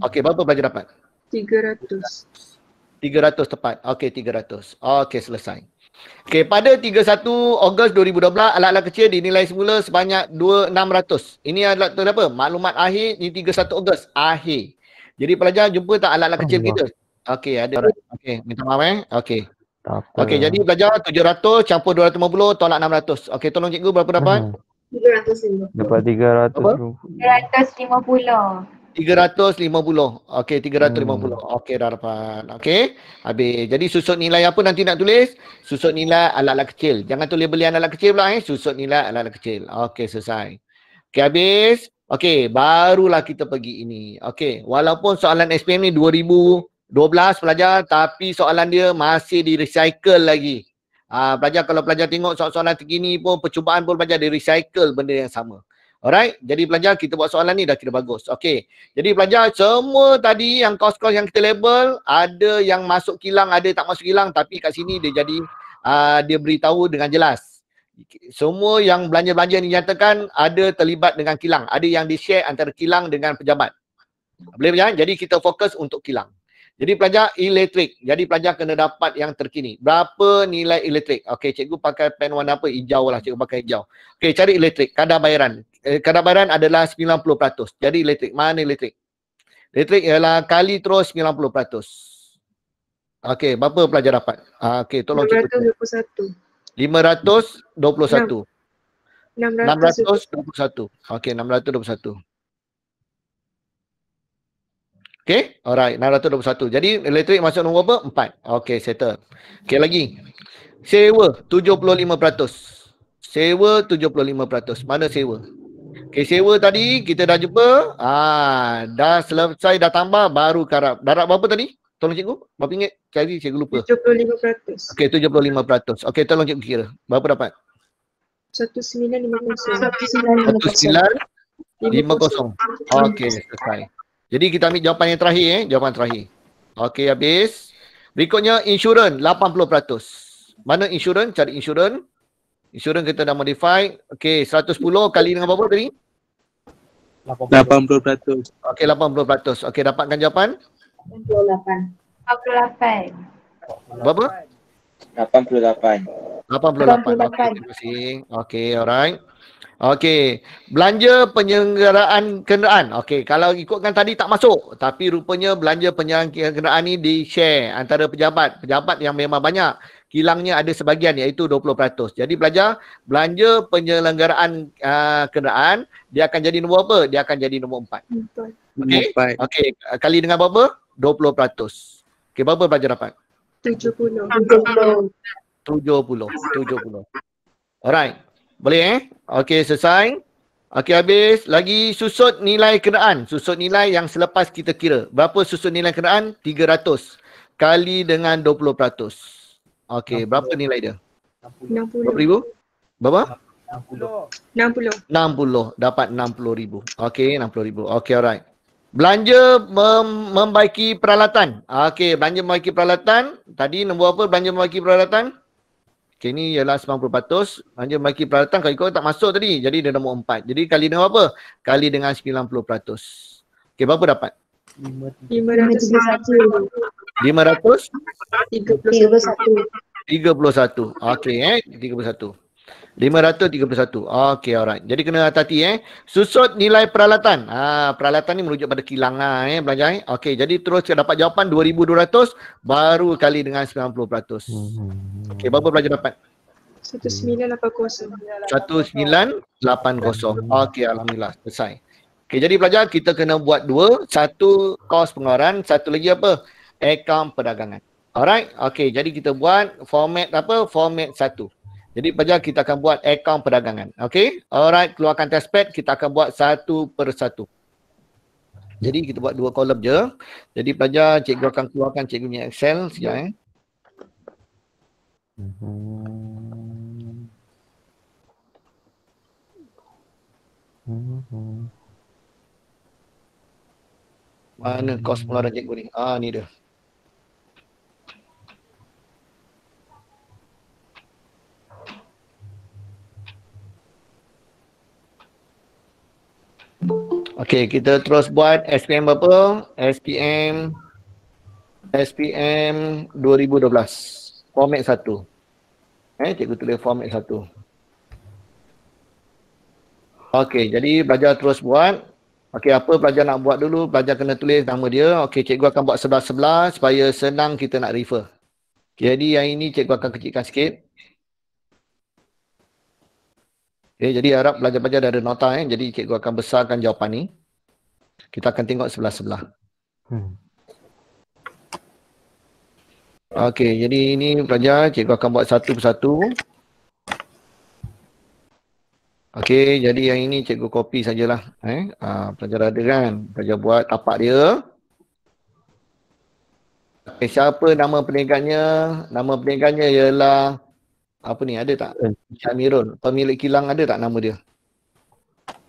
Okey, berapa pelajar dapat? 300. 300 tepat. Okey, 300. Okey, selesai. Okey, pada 31 Ogos 2012, alat-alat kecil dinilai semula sebanyak 2,600. Ini adalah tu apa? Maklumat akhir ni 31 Ogos akhir. Jadi pelajar jumpa tak alat-alat kecil kita? Okey, ada. Okey, minta maaf Okey. Tak apa. Okey, jadi pelajar 700 campur 250 tolak 600. Okey, tolong cikgu berapa dapat? 350. Dapat 300. Apa? 350. 350. Okey, 350. Okey, dah dapat. Okey. Habis. Jadi susut nilai apa nanti nak tulis? Susut nilai alat-alat kecil. Jangan tulis belian alat kecil pula Susut nilai alat-alat kecil. Okey, selesai. Okey, habis. Okey, barulah kita pergi ini. Okey, walaupun soalan SPM ni 2012 pelajar, tapi soalan dia masih di recycle lagi. Pelajar kalau pelajar tengok soalan terkini pun, percubaan pun pelajar di recycle benda yang sama. Alright, jadi pelajar kita buat soalan ni dah kira bagus. Okey, jadi pelajar semua tadi yang kos-kos yang kita label, ada yang masuk kilang, ada tak masuk kilang, tapi kat sini dia jadi, dia beritahu dengan jelas. Semua yang belanja-belanja yang dinyatakan ada terlibat dengan kilang. Ada yang di-share antara kilang dengan pejabat. Boleh pelajar? Jadi kita fokus untuk kilang. Jadi pelajar elektrik. Jadi pelajar kena dapat yang terkini. Berapa nilai elektrik? Okey, cikgu pakai pen warna apa? Hijau lah, cikgu pakai hijau. Okey, cari elektrik. Kadar bayaran. Kadar bayaran adalah 90%. Jadi elektrik. Mana elektrik? Elektrik ialah kali terus 90%. Okey, berapa pelajar dapat? Okey, tolong cikgu. 521. 521. Okey, 621. Okey, alright, 621. Jadi elektrik masuk nombor apa? 4. Okey, settle. Okey, lagi. Sewa 75%. Sewa 75%. Mana sewa? Okey, sewa tadi kita dah jumpa. Dah selesai, dah tambah, baru karab. Darab berapa tadi? Tolong cikgu. Berapa ingat? Cari, cikgu lupa. 75%. Okey, 75%. Okey, tolong cikgu kira. Berapa dapat? 1950. 1950. Okey, selesai. Jadi kita ambil jawapan yang terakhir jawapan terakhir. Okey, habis. Berikutnya insurans 80%. Mana insurans? Cari insurans. Insurans kita dah modify. Okey, 110 kali dengan berapa tadi? 80%. Okey, 80%. Okey, dapatkan jawapan? 48. 48. Berapa? 88. 88. Okey, terima kasih. Okey, alright. Okey, belanja penyelenggaraan kenderaan. Okey, kalau ikutkan tadi tak masuk. Tapi rupanya belanja penyelenggaraan kenderaan ni di-share antara pejabat. Pejabat yang memang banyak. Kilangnya ada sebahagian iaitu 20%. Jadi pelajar, belanja penyelenggaraan kenderaan, dia akan jadi nombor apa? Dia akan jadi nombor 4. Okey, okey, kali dengan berapa? 20%. Okey, berapa pelajar dapat? 70. 70. Alright. Boleh Okey, selesai. Okey, habis. Lagi susut nilai kenderaan. Susut nilai yang selepas kita kira. Berapa susut nilai kenderaan? 300 kali dengan 20%. Okey, berapa nilai dia? 60. Berapa ribu? Berapa? 60. 60. Dapat 60,000. Okey, 60,000. Okey, alright. Belanja membaiki peralatan. Okey, belanja membaiki peralatan. Tadi nombor apa belanja membaiki peralatan? Okey, ni ialah 90%. Belanja membaiki peralatan kalau ikut tak masuk tadi. Jadi dia nombor 4. Jadi kali dengan apa? Kali dengan 90%. Okey, berapa dapat? 531. 531. Okey 31. 531. Okey, alright. Jadi kena hati-hati Susut nilai peralatan. Peralatan ni merujuk pada kilang belajar Okey, jadi terus dapat jawapan 2200 baru kali dengan 90%. Okey, berapa pelajar dapat? 1980. 1980. Okey, alhamdulillah selesai. Okey, jadi pelajar kita kena buat dua, satu kos pengeluaran, satu lagi apa? Akaun perdagangan. Alright. Okey, jadi kita buat format apa? Format 1. Jadi pelajar kita akan buat akaun perdagangan. Okey. Alright, keluarkan test pad, kita akan buat satu per satu. Jadi kita buat dua kolom je. Jadi pelajar cikgu akan keluarkan cikgu punya Excel sekejap Mana kos pengeluaran cikgu ni? Ni dia. Okey, kita terus buat SPM berapa? SPM 2012. Format 1. Cikgu tulis format 1. Okey, jadi pelajar terus buat. Okey, apa pelajar nak buat dulu? Pelajar kena tulis nama dia. Okey, cikgu akan buat sebelah-sebelah supaya senang kita nak refer. Jadi yang ini cikgu akan kecilkan sikit. Okay, jadi harap pelajar-pelajar dah ada nota. Jadi cikgu akan besarkan jawapan ni. Kita akan tengok sebelah-sebelah. Okey, jadi ini pelajar cikgu akan buat satu persatu. Okey, jadi yang ini cikgu copy sajalah. Pelajar ada kan? Pelajar buat tapak dia. Okay, siapa nama perniagannya? Nama perniagannya ialah apa ni, ada tak? Syamirul. Pemilik kilang ada tak nama dia?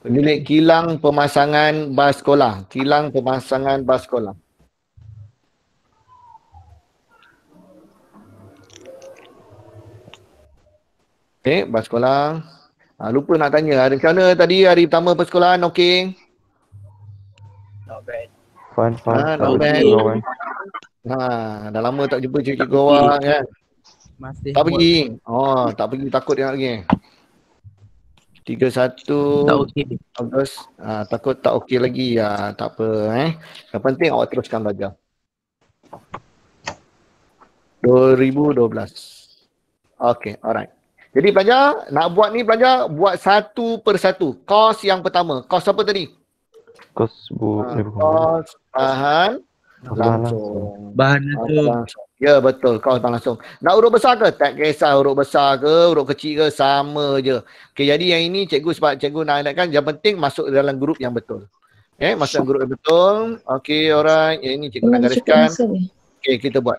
Pemilik kilang pemasangan bas sekolah. Kilang pemasangan bas sekolah. Okay, bas sekolah. Lupa nak tanya, hari mana tadi hari pertama persekolahan, okey? Not bad. Not bad. Dah lama tak jumpa cikgu awak kan? Masih Tak pergi. Tak pergi, takut dia nak pergi. 31 tak okey. Ogos. Takut tak okey lagi. Tak apa Yang penting awak teruskan belajar. 2012. Okey, alright. Jadi pelajar, nak buat ni pelajar, buat satu persatu. Kos yang pertama. Kos apa tadi? Kos bahan langsung. Bahan langsung. Ya betul, kos bahan langsung. Nak huruf besar ke? Tak kisah huruf besar ke, huruf kecil ke, sama je. Okey, jadi yang ini cikgu sebab cikgu nak highlightkan, yang penting masuk dalam grup yang betul. Masuk dalam grup yang betul. Okey, alright. Yang ini cikgu nak gariskan. Okey, kita buat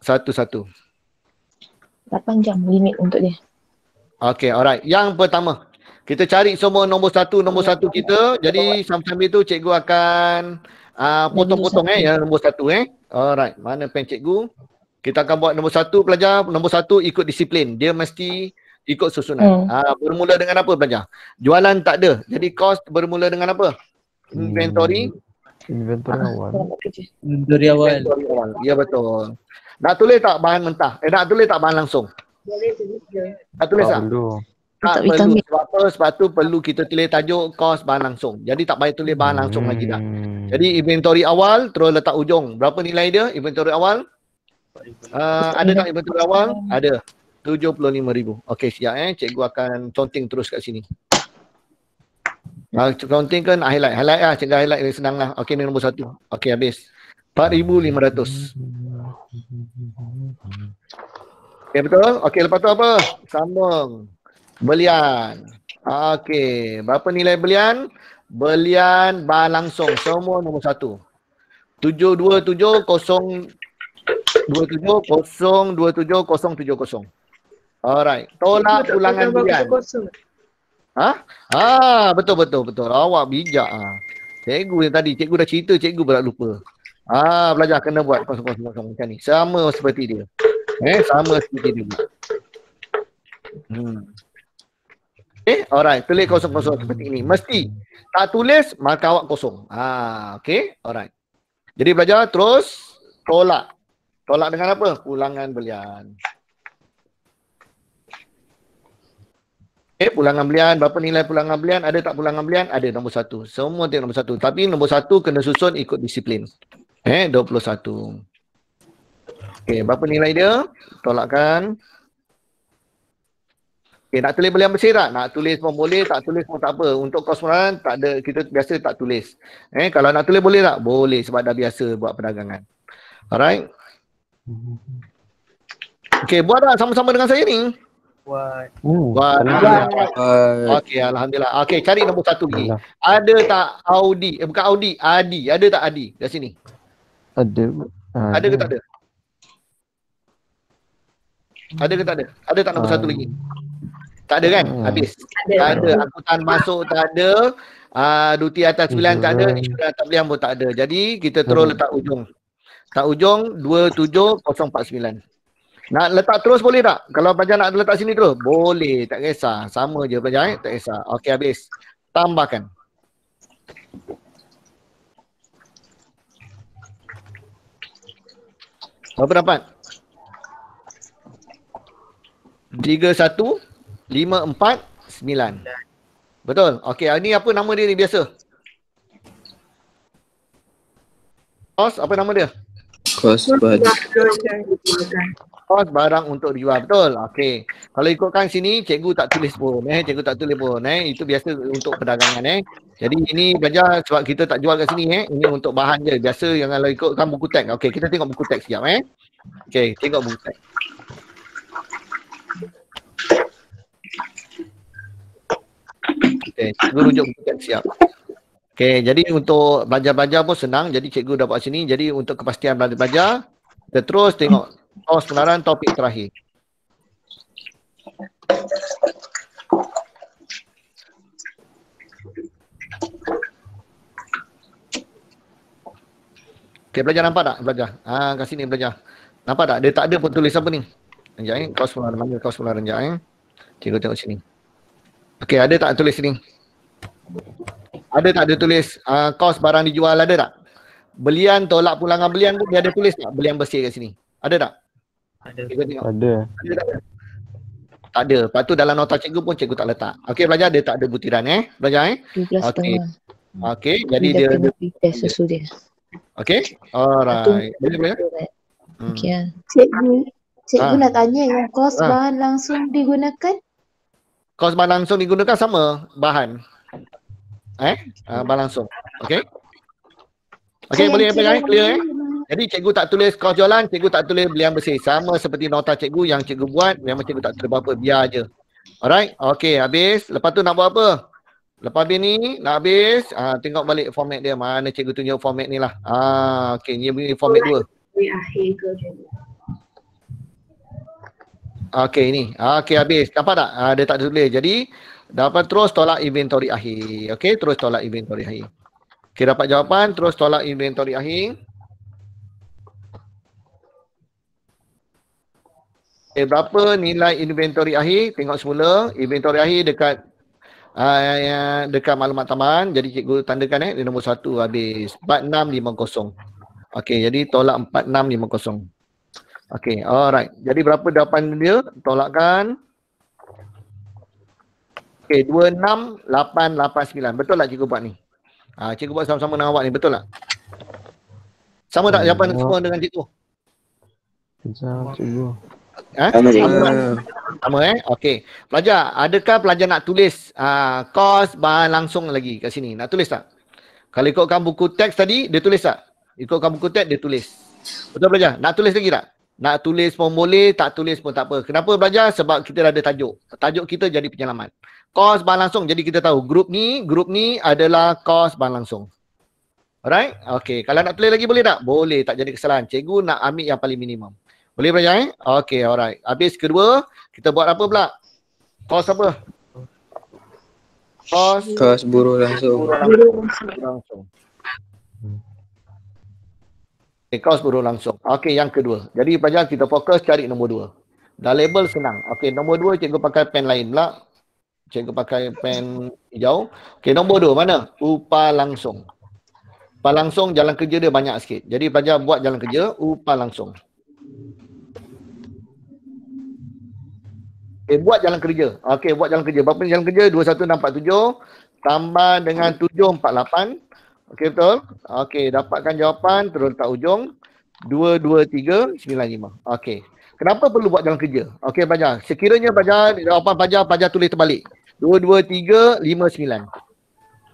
satu-satu. 8 jam limit untuk dia. Okey, alright. Yang pertama, kita cari semua nombor satu kita. Jadi sambil tu cikgu akan potong-potong yang nombor satu Alright, mana pen cikgu? Kita akan buat nombor satu pelajar. Nombor satu ikut disiplin. Dia mesti ikut susunan. Bermula dengan apa pelajar? Jualan tak ada. Jadi kos bermula dengan apa? Inventory. Inventory awal. Inventory awal. Ya betul. Nak tulis tak bahan mentah? Nak tulis tak bahan langsung? Nak tulis tak? Tak perlu. Sebab apa? Sebab tu perlu kita tulis tajuk kos bahan langsung. Jadi tak payah tulis bahan langsung lagi dah. Jadi inventory awal terus letak ujung. Berapa nilai dia inventory awal? Ada tak inventory awal? Ada. 75,000. Okey, siap Cikgu akan counting terus kat sini. Counting kan highlight lah. Cikgu highlight dia senang lah. Okey, ni nombor satu. Okey, habis. 4,500. Okey, betul? Okey, lepas tu apa? Sambung. Belian. Okey, berapa nilai belian? Belian bahan langsung. Semua nombor satu. 727,027,070. Alright. Tolak ulangan belian. Betul. Awak bijak. Cikgu yang tadi, cikgu dah cerita, cikgu pula lupa. Belajar kena buat kosong-kosong macam ni. Sama seperti dia. Sama seperti dia. Alright. Tulis kosong-kosong seperti ini. Mesti. Tak tulis, maka awak kosong. Okay. Alright. Jadi belajar terus tolak. Tolak dengan apa? Ulangan belian. Pulangan belian. Berapa nilai pulangan belian? Ada tak pulangan belian? Ada, nombor satu. Semua tengok nombor satu. Tapi nombor satu kena susun ikut disiplin. 21. Okay, berapa nilai dia? Tolakkan. Okay, nak tulis belian bersih tak? Nak tulis pun boleh, tak tulis pun tak apa. Untuk kos pengeluaran, tak ada, kita biasa tak tulis. Kalau nak tulis boleh tak? Boleh, sebab dah biasa buat perdagangan. Alright. Okay, buat tak sama-sama dengan saya ni? Buat. Okey, alhamdulillah. Okey, cari nombor satu lagi. Ada tak Audi? Bukan Audi, Adi. Ada tak Adi? Kat sini. Ada. Ada ke tak ada? Ada ke tak ada? Ada tak nombor satu lagi? Tak ada kan? Habis. Tak ada. Angkutan masuk tak ada. Duti atas 9 tak ada, insurans atas belian pun tak ada. Jadi kita terus letak ujung. Tak ujung 27049. Nak letak terus boleh tak? Kalau pelajar nak letak sini terus? Boleh, tak kisah. Sama je pelajar tak kisah. Okey, habis. Tambahkan. Berapa dapat? 3154 9. Betul. Okey, ini apa nama dia ni biasa? Kos apa nama dia? Kos barang. Kos barang untuk dijual. Betul. Okey. Kalau ikutkan sini cikgu tak tulis pun cikgu tak tulis pun itu biasa untuk perdagangan Jadi ini belajar sebab kita tak jual kat sini ini untuk bahan je. Biasa yang kalau ikutkan buku teks. Okey, kita tengok buku teks sekejap Okey, tengok buku teks. Okey, cikgu rujuk buku teks siap. Okey, jadi untuk belajar-belajar pun senang. Jadi cikgu dah buat sini. Jadi untuk kepastian belajar, kita terus tengok pengenalan topik terakhir. Okey, belajar nampak tak? Belajar. Kat sini belajar. Nampak tak? Dia tak ada pun tulis apa ni. Sekejap kos pengenalan, panggil kos pengenalan sekejap Cikgu tengok sini. Okey, ada tak tulis sini? Ada tak dia tulis kos barang dijual, ada tak? Belian, tolak pulangan belian pun dia ada tulis tak? Belian bersih kat sini. Ada tak? Ada. Cikgu tengok. Ada. Ada tak? Tak ada. Lepas tu dalam nota cikgu pun cikgu tak letak. Okey, belajar dia tak ada butiran Belajar 12 Okey. setengah. Okey, jadi Dia dia kena prepare susu dia. okey. Alright. Boleh. Okey lah. Cikgu nak tanya yang kos Ah. bahan langsung digunakan? Kos bahan langsung digunakan sama bahan. Bahan langsung. Okey. Okey, boleh belajar clear Jadi cikgu tak tulis kos jualan, cikgu tak tulis belian bersih. Sama seperti nota cikgu yang cikgu buat, memang cikgu tak tulis apa-apa, biar je. Alright, okey, habis. Lepas tu nak buat apa? Lepas habis ni, nak habis, tengok balik format dia. Mana cikgu tunjuk format ni lah. Okey, ni begini format 2. Okey, ni. Okey, habis. Nampak tak? Dia tak tulis. Jadi, dapat terus tolak inventory akhir. Okey, terus tolak inventory akhir. Okey, dapat jawapan, terus tolak inventory akhir. Okay, berapa nilai inventory akhir? Tengok semula. Inventory akhir dekat maklumat tambahan. Jadi cikgu tandakan di nombor 1 habis. 4650. Okey, jadi tolak 4650. Okey, alright. Jadi berapa jawapan dia? Tolakkan. Okey, 26889. Betul tak cikgu buat ni? Cikgu buat sama-sama dengan awak ni. Betul tak? Sama tak jawapan semua dengan cikgu? Sekejap cikgu. Sama cikgu. Sama Okey. Pelajar, adakah pelajar nak tulis kos bahan langsung lagi kat sini? Nak tulis tak? Kalau ikutkan buku teks tadi, dia tulis tak? Ikutkan buku teks, dia tulis. Betul pelajar? Nak tulis lagi tak? Nak tulis pun boleh, tak tulis pun tak apa. Kenapa pelajar? Sebab kita dah ada tajuk. Tajuk kita jadi penyelamat. Kos bahan langsung, jadi kita tahu grup ni adalah kos bahan langsung. Alright? Okey. Kalau nak tulis lagi boleh tak? Boleh, tak jadi kesalahan. Cikgu nak ambil yang paling minimum. Boleh pelajar Okey, alright. Habis kedua, kita buat apa pula? Kos apa? Kos buruh langsung. Langsung. Okay, kos buruh langsung. Okey, yang kedua. Jadi pelajar kita fokus cari nombor 2. Dah label senang. Okey, nombor 2 cikgu pakai pen lain pula. Cikgu pakai pen hijau. Okey, nombor 2 mana? Upah langsung. Upah langsung jalan kerja dia banyak sikit. Jadi pelajar buat jalan kerja upah langsung. Okey, buat jalan kerja. Okey, buat jalan kerja. Berapa jalan kerja? 21647 tambah dengan 748. Okey, betul? Okey, dapatkan jawapan terus letak ujung 22395. Okey. Kenapa perlu buat jalan kerja? Okey, pelajar. Sekiranya pelajar jawapan pelajar tulis terbalik. 22359.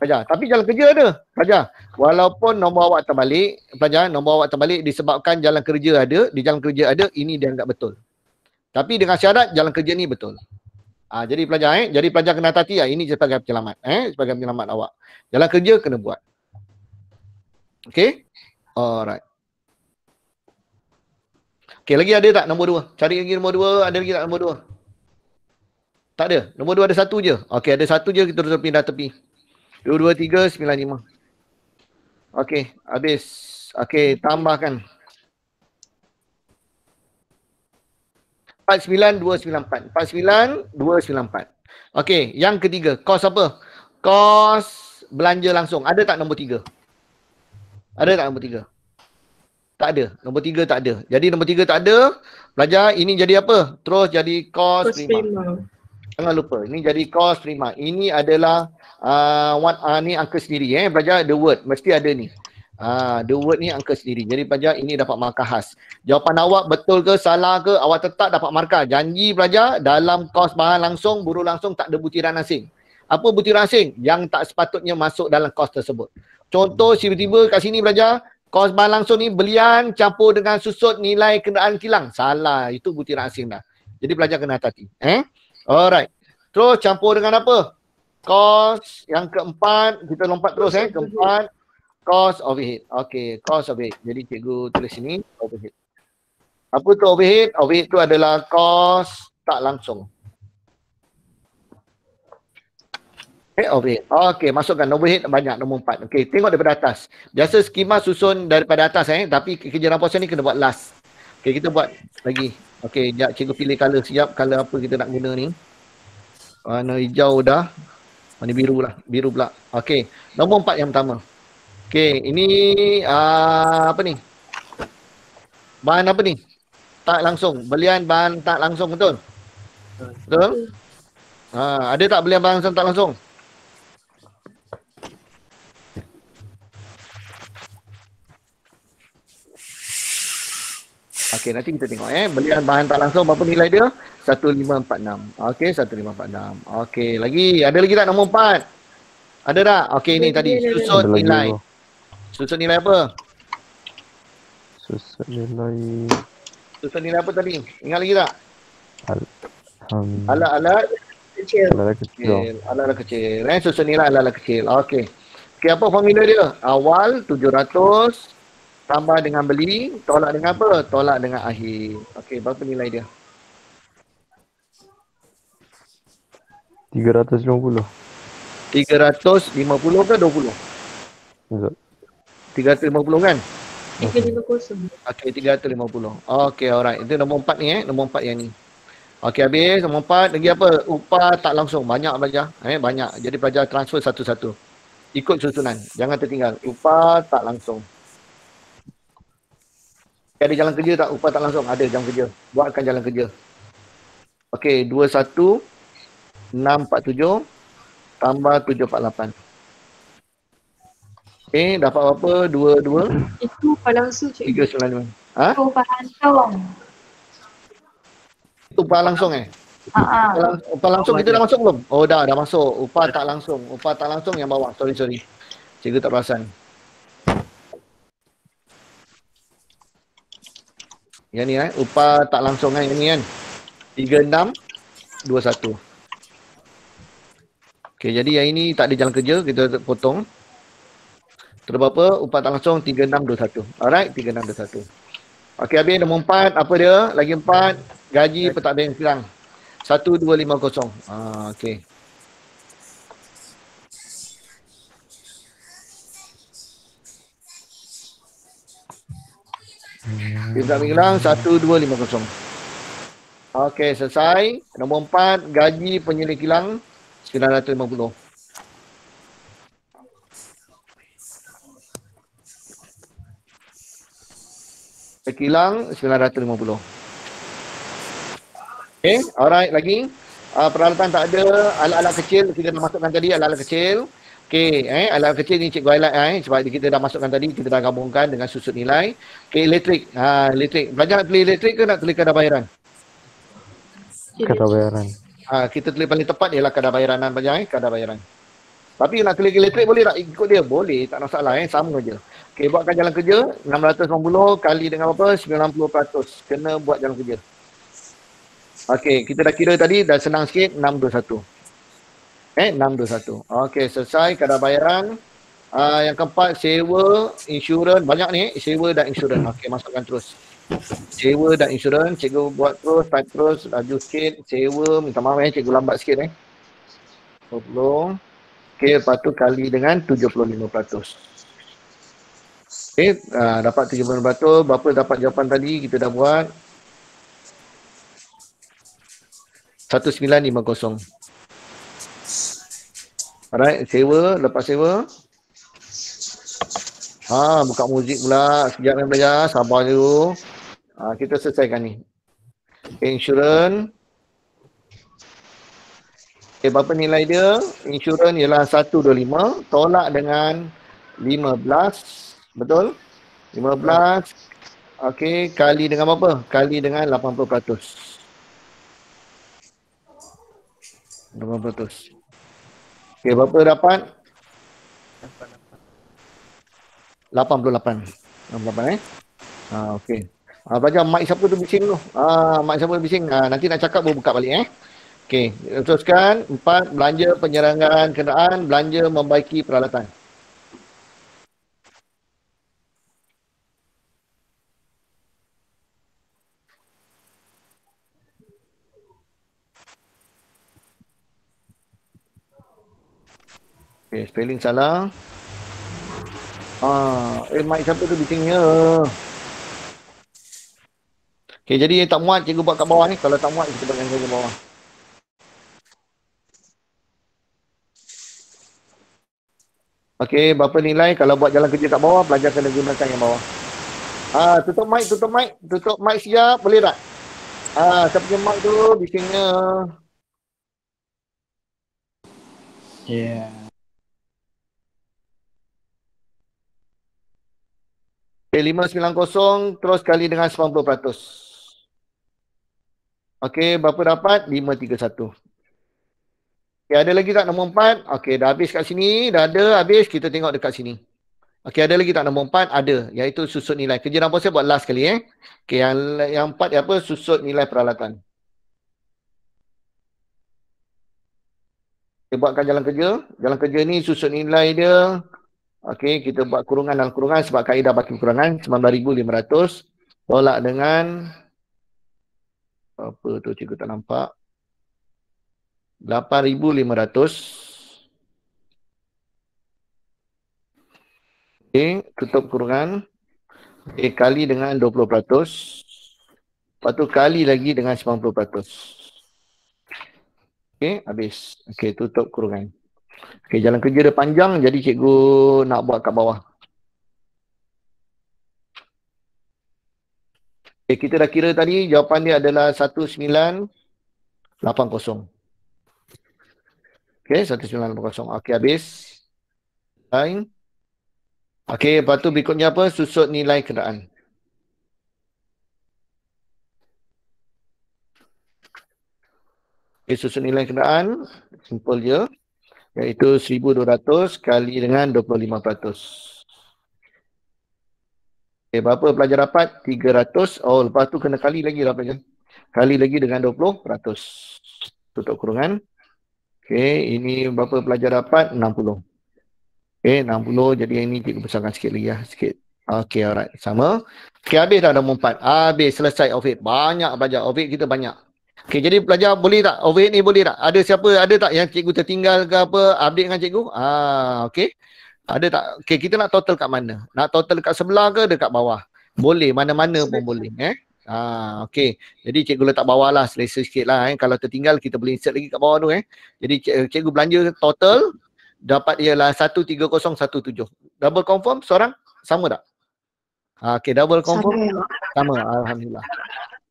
Pelajar, tapi jalan kerja ada. Pelajar, walaupun nombor awak terbalik, pelajar, nombor awak terbalik disebabkan jalan kerja ada, di jalan kerja ada, ini dianggap betul. Tapi dengan syarat jalan kerja ni betul. Jadi pelajar jadi pelajar kena hati ini sebagai penyelamat sebagai penyelamat awak. Jalan kerja kena buat. Okey? Alright. Okey, lagi ada tak nombor 2? Cari lagi nombor 2, ada lagi tak nombor 2? Tak ada. Nombor 2 ada satu je. Okey, ada satu je, kita terus pindah tepi. 223, 95. Okey, habis. Okey, tambahkan. 49294. 49294. Okey, yang ketiga, kos apa? Kos belanja langsung. Ada tak nombor 3? Ada tak nombor 3? Tak ada. Nombor 3 tak ada. Jadi nombor 3 tak ada. Pelajar, ini jadi apa? Terus jadi kos Kos prima. prima. Jangan lupa, ini jadi kos prima. Ini adalah ni angka sendiri pelajar, the word mesti ada ni. The word ni angka sendiri. Jadi pelajar, ini dapat markah khas. Jawapan awak betul ke salah ke, awak tetap dapat markah. Janji pelajar, dalam kos bahan langsung, buruh langsung tak ada butiran asing. Apa butiran asing? Yang tak sepatutnya masuk dalam kos tersebut. Contoh tiba-tiba kat sini pelajar, kos bahan langsung ni belian campur dengan susut nilai kenderaan kilang. Salah, itu butiran asing dah. Jadi pelajar kena hati-hati. Alright. Terus campur dengan apa? Kos yang keempat, kita lompat terus keempat, cost overhead. Okey, cost overhead. Jadi cikgu tulis sini overhead. Apa tu overhead? Overhead tu adalah kos tak langsung. Overhead. Okey, masukkan overhead banyak, nombor 4. Okey, tengok daripada atas. Biasa skema susun daripada atas tapi kerja ramposan ni kena buat last. Okey, kita buat lagi. Okey, sekejap cikgu pilih color siap. Color apa kita nak guna ni? Warna hijau dah. Warna biru lah. Biru pula. Okey, nombor 4 yang pertama. Okey, ini apa ni? Bahan apa ni? Tak langsung. Belian bahan tak langsung, betul? Betul? Ada tak belian bahan tak langsung? Okey, nanti kita tengok belian bahan tak langsung berapa nilai dia? 1546. Okey, 1546. Okey, lagi ada lagi tak nombor 4? Ada tak? Okey, ni tadi susut nilai. Susut nilai apa? Susut nilai. Susut nilai apa tadi? Ingat lagi tak? Alat-alat Kecil. kecil. Alat-alat kecil. Susut nilai alat-alat kecil. Okey. Okey, apa formula dia? Awal 700 tambah dengan beli, tolak dengan apa? Tolak dengan akhir. Okey, berapa nilai dia? 350. 350 ke 20? Betul. 350 kan? 350. Okey, 350. Okey, alright. Itu nombor 4 ni nombor 4 yang ni. Okey, habis nombor 4 lagi apa? Upah tak langsung. Banyak pelajar. Banyak. Jadi pelajar transfer satu-satu. Ikut susunan. Jangan tertinggal. Upah tak langsung. Ada jalan kerja tak? Upah tak langsung? Ada jalan kerja. Buatkan jalan kerja. Okey, 21 647 tambah 748. Okey, dapat berapa? 22 Itu upah langsung, cikgu. 395. Upah langsung. Itu upah langsung Upah langsung kita dah masuk belum? Oh dah masuk. Upah tak langsung. Upah tak langsung yang bawah. Sorry. Cikgu tak perasan. Yang ni upah tak langsung yang ni kan. 3621. Okey, jadi yang ini tak ada jalan kerja, kita potong. Terus berapa? Upah tak langsung 3621. Alright, 3621. Okey, habis nombor 4 apa dia? Lagi 4 gaji pentadbiran kilang. 1250. Okey. Pentadbiran kilang 1250. Okey, selesai. Nombor 4 gaji penyelia kilang 950. Kilang 950. Okay, alright lagi. Peralatan tak ada, alat-alat kecil kita dah masukkan tadi, alat-alat kecil. Okay, alat kecil ni cikgu highlight sebab kita dah masukkan tadi, kita dah gabungkan dengan susut nilai. Okay, elektrik. Elektrik. Belajar nak tulis elektrik ke nak tulis kadar bayaran? Kadar bayaran. Kita tulis paling tepat ialah kadar bayaranan belajar, kadar bayaran. Tapi nak tulis elektrik boleh tak ikut dia? Boleh, tak ada masalah sama je. Okey, buatkan jalan kerja 690 kali dengan berapa? 90%. Kena buat jalan kerja. Okey, kita dah kira tadi dah senang sikit 621. 621. Okey, selesai kadar bayaran. Yang keempat sewa, insurans, banyak ni sewa dan insurans. Okey, masukkan terus. Sewa dan insurans, cikgu buat terus, type terus, laju sikit, sewa, minta maaf cikgu lambat sikit 20 Okey, lepas tu kali dengan 75%. Okey, dapat 75%. Berapa dapat jawapan tadi? Kita dah buat 1950. Alright, sewa, lepas sewa. Buka muzik pula. Sekejap ni belajar, sabar dulu. Kita selesaikan ni. Insurans. Okay, berapa nilai dia? Insurans ialah 125, tolak dengan 15. Betul? 15. Okey, kali dengan berapa? Kali dengan 80%. 80%. Okey, berapa dapat? 88. 88 okey. Belajar mic siapa tu bising tu? Mic siapa tu bising? Nanti nak cakap baru buka balik Okey, teruskan. 4, belanja penyerangan kenderaan, belanja membaiki peralatan. Okey, spelling salah. Mic siapa tu bisingnya? Okey, jadi tak muat cikgu buat kat bawah ni. Kalau tak muat kita buatkan kat bawah. Okey, berapa nilai kalau buat jalan kerja kat bawah, pelajar kena gunakan yang bawah. Tutup mic, tutup mic. Tutup mic sekejap, boleh tak? Siapa punya mic tu bisingnya? Yeah. Okay, 590 terus kali dengan 90%. Okey, berapa dapat? 531. Okey, ada lagi tak nombor 4? Okey, dah habis kat sini. Dah ada, habis. Kita tengok dekat sini. Okey, ada lagi tak nombor 4? Ada, iaitu susut nilai. Kerja nombor saya buat last kali Okey, yang 4 apa? Susut nilai peralatan. Kita buatkan jalan kerja. Jalan kerja ni susut nilai dia. Okey, kita buat kurungan dalam kurungan sebab kaedah baki kurangan 19,500 tolak dengan apa tu cikgu tak nampak. 8,500. Okey, tutup kurungan. Okey, kali dengan 20%. Lepas tu kali lagi dengan 90%. Okey, habis. Okey, tutup kurungan. Okey, jalan kerja dia panjang jadi cikgu nak buat kat bawah. Okey, kita dah kira tadi jawapan dia adalah 1980. Okey, 1980. Okey, habis. Line. Okey, lepas tu berikutnya apa? Susut nilai kenderaan. Okey, susut nilai kenderaan. Simple je. Iaitu 1,200 kali dengan 25%. Okay, berapa pelajar dapat? 300. Oh, lepas tu kena kali lagi lah pelajar. Kali lagi dengan 20%. Tutup kurungan. Okay, ini berapa pelajar dapat? 60. Okay, 60. Jadi ini cikgu besarkan sikit lagi sikit. Okay, alright. Sama. Okay, habis dah nombor 4. Habis, selesai overhead. Banyak pelajar. Overhead kita banyak. Okey, jadi pelajar boleh tak? Overhead ni boleh tak? Ada siapa? Ada tak yang cikgu tertinggal ke apa? Update dengan cikgu? Okey. Ada tak? Okey, kita nak total kat mana? Nak total dekat sebelah ke dekat bawah? Boleh, mana-mana pun boleh. Okey. Jadi cikgu letak bawah lah, selesa sikit lah. Kalau tertinggal, kita boleh insert lagi kat bawah tu. Jadi cikgu belanja total, dapat ialah 13017. Double confirm seorang? Sama tak? Okey, double confirm? Sama. Alhamdulillah.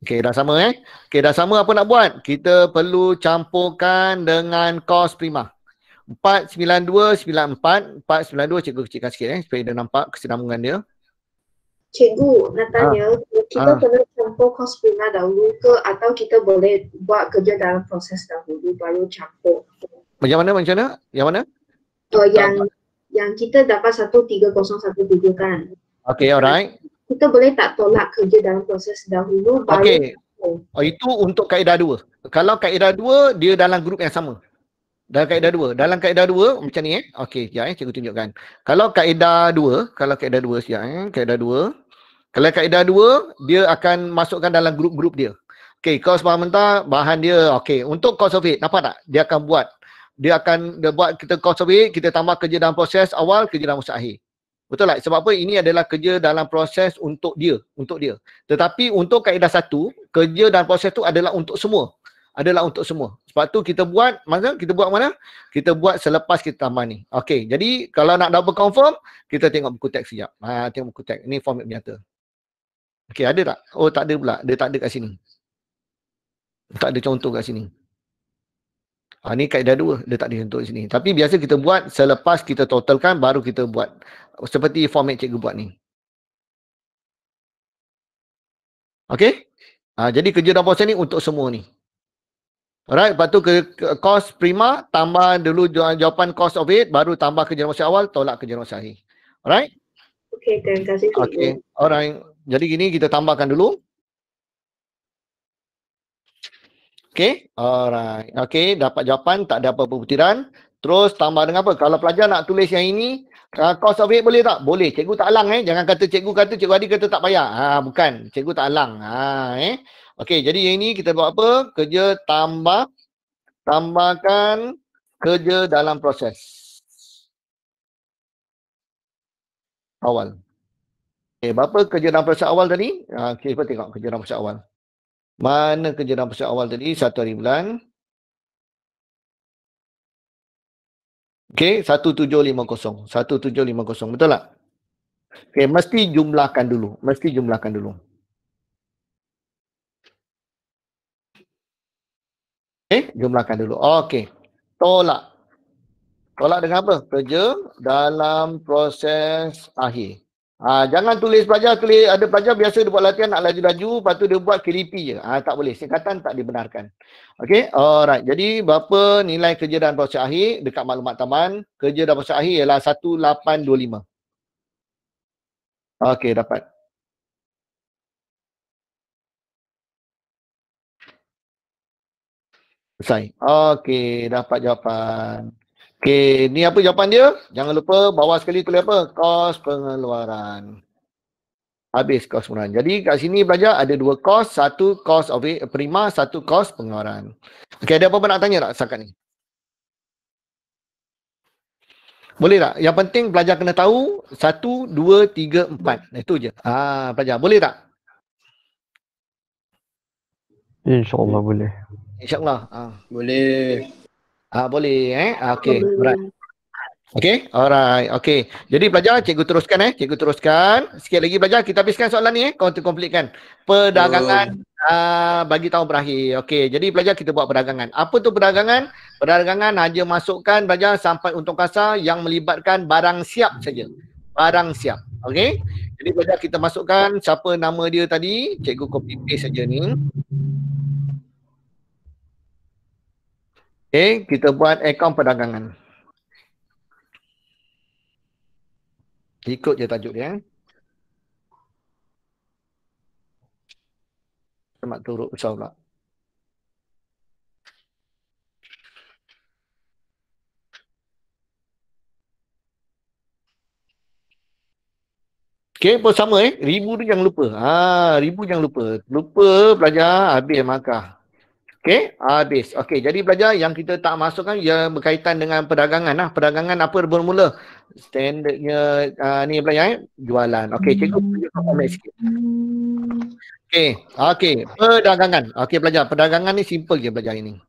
Okey, dah sama Okey, dah sama, apa nak buat? Kita perlu campurkan dengan kos prima. 49294. 492 cikgu kecilkan sikit supaya dia nampak kesinambungan dia. Cikgu nak tanya, kita kena campur kos prima dahulu ke atau kita boleh buat kerja dalam proses dahulu baru campur? Macam mana? Yang mana? Yang kita dapat 13017 kan? Okey, alright. Kita boleh tak tolak kerja dalam proses dahulu baru? Okey. Itu untuk kaedah 2. Kalau kaedah 2 dia dalam grup yang sama. Dalam kaedah 2 macam ni Okey, sekejap cikgu tunjukkan. Kalau kaedah 2 sekejap kaedah 2. Kalau kaedah 2 dia akan masukkan dalam grup-grup dia. Okey, kos bahan mentah, bahan dia okey. Untuk cost of it, nampak tak? Dia akan buat dia buat kita cost of it, kita tambah kerja dalam proses awal, kerja dalam proses akhir. Betul tak? Sebab apa? Ini adalah kerja dalam proses untuk dia. Tetapi untuk kaedah 1, kerja dalam proses tu adalah untuk semua. Sebab tu kita buat mana? Kita buat selepas kita tambah ni. Okey, jadi kalau nak double confirm, kita tengok buku teks sekejap. Tengok buku teks. Ini format nyata. Okey, ada tak? Oh, tak ada pula. Dia tak ada kat sini. Tak ada contoh kat sini. Ni kaedah 2, dia tak ada contoh kat sini. Tapi biasa kita buat selepas kita totalkan, baru kita buat. Seperti format cikgu buat ni. Okey? Jadi kerja dalam proses ni untuk semua ni. Alright, lepas tu cost prima, tambah dulu jawapan cost of it, baru tambah kerja dalam proses awal, tolak kerja dalam proses akhir. Alright? Okey, terima kasih. Okey, alright. Jadi gini kita tambahkan dulu. Okey, alright. Okey, dapat jawapan, tak ada apa-apa butiran. Terus tambah dengan apa? Kalau pelajar nak tulis yang ini, cost of it boleh tak? Boleh. Cikgu tak alang Jangan kata cikgu Adi kata tak payah. Bukan. Cikgu tak alang. Okey, jadi yang ini kita buat apa? Kerja tambahkan kerja dalam proses awal. Okey, berapa kerja dalam proses awal tadi? Kita tengok kerja dalam proses awal. Mana kerja dalam proses awal tadi? 1 hari bulan. Okey, 1750. 1750. Betul tak? Okey, mesti jumlahkan dulu. Jumlahkan dulu. Okey. Tolak dengan apa? Kerja dalam proses akhir. Jangan tulis pelajar, ada pelajar biasa dia buat latihan nak laju-laju, lepas tu dia buat KDP je. Tak boleh. Singkatan tak dibenarkan. Okey. Alright. Jadi berapa nilai kerja dalam proses akhir dekat maklumat taman? Kerja dalam proses akhir ialah 1825. Okey, dapat. Selesai. Okey, dapat jawapan. Okey, ni apa jawapan dia? Jangan lupa bawah sekali tulis apa? Kos pengeluaran. Habis kos pengeluaran. Jadi kat sini belajar ada 2 kos, 1 kos of it, prima, 1 kos pengeluaran. Okey, ada apa-apa nak tanya tak setakat ni? Boleh tak? Yang penting pelajar kena tahu 1, 2, 3, 4. Itu je. Pelajar boleh tak? InsyaAllah boleh. InsyaAllah. Boleh. Boleh okey. Alright. Okey, alright. Okey. Jadi pelajar, cikgu teruskan. Sikit lagi pelajar, kita habiskan soalan ni kau completekan. Perdagangan bagi tahun berakhir. Okey, jadi pelajar kita buat perdagangan. Apa tu perdagangan? Perdagangan hanya masukkan pelajar sampai untung kasar yang melibatkan barang siap saja. Barang siap. Okey. Jadi pelajar kita masukkan siapa nama dia tadi, cikgu copy paste saja ni. Okey, kita buat akaun perdagangan. Ikut je tajuk dia. Semak turut besar pula. Okey, pun sama 1000 tu jangan lupa. 1000 jangan lupa. Lupa pelajar habis markah. Okey, habis. Okey, jadi pelajar yang kita tak masukkan yang berkaitan dengan perdagangan lah. Perdagangan apa bermula? Standardnya ni pelajar jualan. Okey, cikgu komen sikit. Okey, perdagangan. Okey pelajar, perdagangan ni simple je pelajar ini.